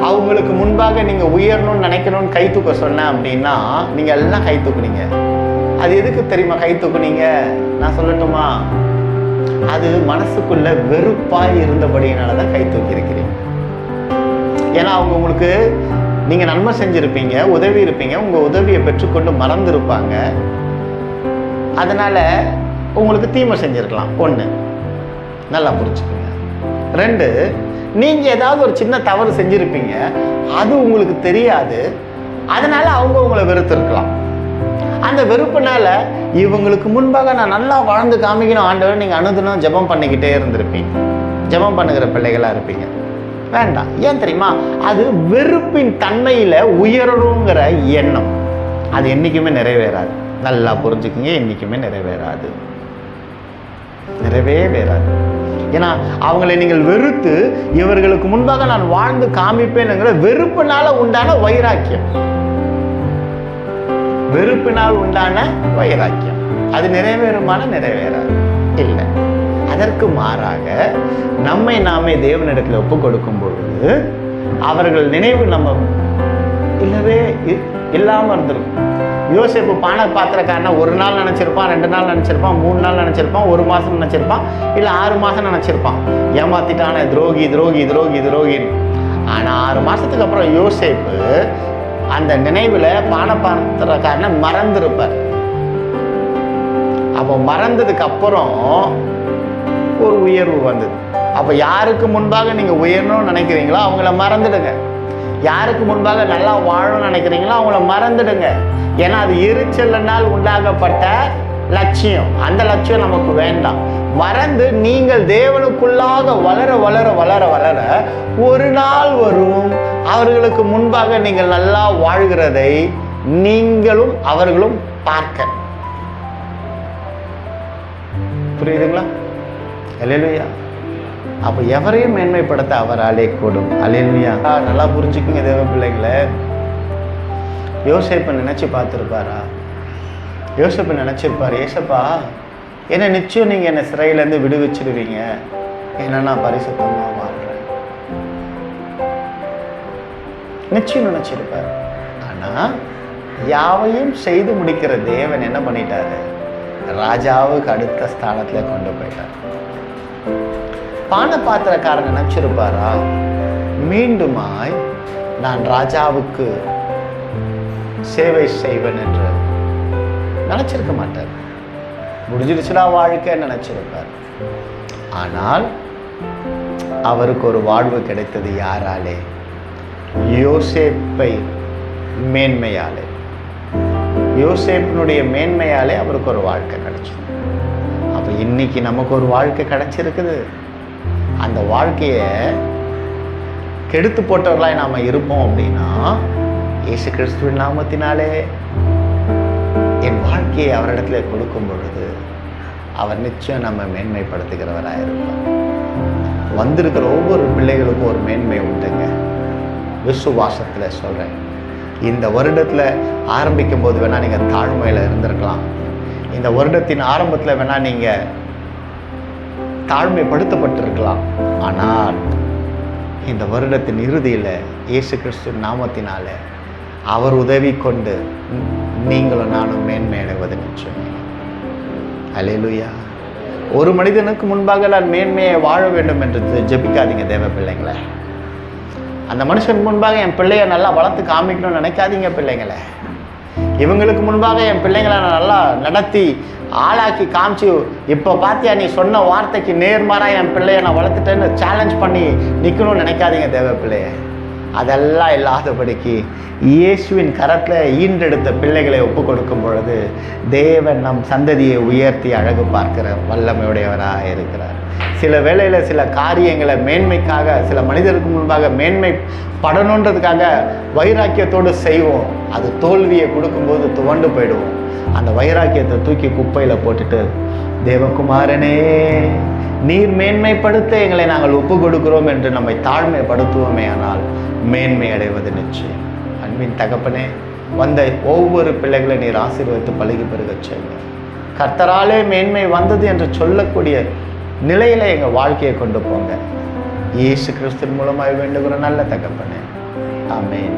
அவங்களுக்கு முன்பாக நீங்கள் உயரணும்னு நினைக்கணும்னு கை தூக்க சொன்னேன் அப்படின்னா, நீங்கள் எல்லாம் கை தூக்குனீங்க. அது எதுக்கு தெரியுமா கை தூக்குனீங்க? நான் சொல்லட்டுமா? அது மனசுக்குள்ள வெறுப்பாய் இருந்தபடியினால தான் கை தூக்கி இருக்கிறீங்க. ஏன்னா அவங்க உங்களுக்கு நீங்கள் நன்மை செஞ்சுருப்பீங்க, உதவி இருப்பீங்க, உங்கள் உதவியை பெற்றுக்கொண்டு மறந்துருப்பாங்க. அதனால் உங்களுக்கு தீமை செஞ்சுருக்கலாம். 1, நல்லா புரிச்சுக்கோங்க. 2, நீங்கள் ஏதாவது ஒரு சின்ன தவறு செஞ்சுருப்பீங்க, அது உங்களுக்கு தெரியாது, அதனால் அவங்க உங்களை வெறுத்திருக்கலாம். அந்த வெறுப்புனால இவங்களுக்கு முன்பாக நான் நல்லா வாழ்ந்து காமிக்கணும் ஆண்டவர், நீங்கள் அனுதினம் ஜெபம் பண்ணிக்கிட்டே இருந்திருப்பீங்க, ஜெபம் பண்ணுகிற பிள்ளைகளாக இருப்பீங்க. வேண்டாம். ஏன் தெரியுமா? அது வெறுப்பின் தன்மையில் உயரணுங்கிற எண்ணம், அது என்றைக்குமே நிறைவேறாது. நல்லா புரிஞ்சுக்குங்க, என்றைக்குமே நிறைவேறாது. ஏன்னா அவங்களை நீங்கள் வெறுத்து இவர்களுக்கு முன்பாக நான் வாழ்ந்து காமிப்பேன்ங்கிற வெறுப்பினால உண்டான வைராக்கியம், அது நிறைவேறாது இல்லை. அதற்கு மாறாக நம்மை நாமே தேவனிடத்தில் ஒப்பு கொடுக்கும் பொழுது அவர்கள் நினைவு நம்ம இல்லவே இல்லாமல் இருந்திருக்கும். யோசேப்பு பானை பாத்திரக்காரனா 1 நாள் நினச்சிருப்பான், 2 நாள் நினச்சிருப்பான், 3 நாள் நினச்சிருப்பான், 1 மாதம் நினச்சிருப்பான், இல்லை 6 மாதம் நினச்சிருப்பான். ஏமாத்திட்டான துரோகி. ஆனால் 6 மாதத்துக்கு அப்புறம் யோசேப்பு அந்த நினைவில் பானை பாத்திரக்காரனை மறந்துருப்பார். அப்போ மறந்ததுக்கு அப்புறம் ஒரு உயர்வு வந்தது. அப்போ யாருக்கு முன்பாக நீங்கள் உயரணும்னு நினைக்கிறீங்களோ அவங்கள மறந்துடுங்க. யாருக்கு முன்பாக நல்லா வாழணும்னு நினைக்கிறீங்களோ அவங்கள மறந்துடுங்க. ஏன்னா அது எரிச்சலினால் உண்டாகப்பட்ட லட்சியம், அந்த லட்சியம் நமக்கு வேண்டாம். மறந்து நீங்கள் தேவனுக்குள்ளாக வளர ஒரு நாள் வரும், அவர்களுக்கு முன்பாக நீங்கள் நல்லா வாழ்கிறதை நீங்களும் அவர்களும் பார்க்க. புரியுதுங்களா? அல்லேலூயா. அப்போ எவரையும் மேன்மைப்படுத்த அவராலே கூடும். அல்லேலூயா. நல்லா புரிஞ்சுக்குங்க தேவ பிள்ளைகளை. யோசேப்பை நினைச்சு பார்த்துருப்பாரா? யோசேப்பு நினைச்சிருப்பார், ஏசப்பா என்ன நிச்சயம் நீங்கள் என்னை சிறையிலேருந்து விடுவிச்சிடுவீங்க, ஏன்னா நான் பரிசுத்தமாக வாழ்கிறேன், நிச்சயம் நினைச்சிருப்பார். ஆனால் யாவையும் செய்து முடிக்கிற தேவன் என்ன பண்ணிட்டாரு? ராஜாவுக்கு அடுத்த ஸ்தானத்தில் கொண்டு போயிட்டார். பானை பாத்திரக்காரன் நினைச்சிருப்பாரா மீண்டுமாய் நான் ராஜாவுக்கு சேவை செய்வேன் என்று? நினைச்சிருக்க மாட்டார். முடிஞ்சிருச்சுடா வாழ்க்கை நினைச்சிருப்பார். ஆனால் அவருக்கு ஒரு வாழ்வு கிடைத்தது. யாராலே? யோசேப்பை மேன்மையாலே, யோசேப்பினுடைய மேன்மையாலே அவருக்கு ஒரு வாழ்க்கை கிடைச்சது. அப்போ இன்னைக்கு நமக்கு ஒரு வாழ்க்கை கிடைச்சிருக்குது. அந்த வாழ்க்கையை கெடுத்து போட்டவர்களாய் நாம் இருப்போம் அப்படின்னா, இயேசு கிறிஸ்துவின் நாமத்தினாலே என் வாழ்க்கையை அவரிடத்துல கொடுக்கும் பொழுது அவர் நிச்சயம் நம்ம மேன்மைப்படுத்துகிறவராக இருப்பார். வந்திருக்கிற ஒவ்வொரு பிள்ளைகளுக்கும் ஒரு மேன்மை உண்டுங்க. விசுவாசத்தில் சொல்கிறேன். இந்த வருடத்தில் ஆரம்பிக்கும் போது வேணால் நீங்கள் தாழ்மையில் இருந்திருக்கலாம். இந்த வருடத்தின் ஆரம்பத்தில் வேணால் நீங்கள் தாழ்மைப்படுத்தப்பட்டிருக்கலாம். ஆனால் இந்த வருடத்தின் இறுதியில் இயேசு கிறிஸ்து நாமத்தினால அவர் உதவி கொண்டு நீங்களும் நானும் மேன்மை அடைவது நிச்சயம். அல்லேலூயா. ஒரு மனிதனுக்கு முன்பாக நான் மேன்மையை வாழ வேண்டும் என்று ஜெபிக்காதீங்க தேவ பிள்ளைங்களே. அந்த மனுஷன் முன்பாக என் பிள்ளையை நல்லா வளர்த்து காமிக்கணும்னு நினைக்காதீங்க பிள்ளைங்களை. இவங்களுக்கு முன்பாக என் பிள்ளைங்களை நான் நல்லா நடத்தி ஆளாக்கி காமிச்சு, இப்போ பார்த்தியா நீ சொன்ன வார்த்தைக்கு நேர்மாறாக என் பிள்ளையை நான் வளர்த்துட்டேன்னு சேலஞ்ச் பண்ணி நிற்கணும்னு நினைக்காதீங்க தேவ பிள்ளைய. அதெல்லாம் இல்லாதபடிக்கு இயேசுவின் கரத்தில் ஈன்றெடுத்த பிள்ளைகளை ஒப்பு கொடுக்கும் பொழுது தேவன் நம் சந்ததியை உயர்த்தி அழகு பார்க்கிற வல்லமையுடையவராக இருக்கிறார். சில வேளையில் சில காரியங்களை மேன்மைக்காக, சில மனிதருக்கு முன்பாக மேன்மை படணுன்றதுக்காக வைராக்கியத்தோடு செய்வோம். அது தோல்வியை கொடுக்கும்போது துவண்டு போயிடுவோம். அந்த வைராக்கியத்தை தூக்கி குப்பையில் போட்டுட்டு, தேவகுமாரனே நீர் மேன்மைப்படுத்த எங்களை நாங்கள் ஒப்பு கொடுக்கிறோம் என்று நம்மை தாழ்மைப்படுத்துவோமே, ஆனால் மேன்மை அடைவது நிச்சயம். அன்பின் தகப்பனே, வந்த ஒவ்வொரு பிள்ளைகளை நீர் ஆசீர்வதித்து பழகி பெருக செய்யுங்க. கர்த்தராலே மேன்மை வந்தது என்று சொல்லக்கூடிய நிலையில எங்கள் வாழ்க்கையை கொண்டு போங்க. இயேசு கிறிஸ்துவின் மூலமாக வேண்டுகிற நல்ல தகப்பனே, ஆமென்.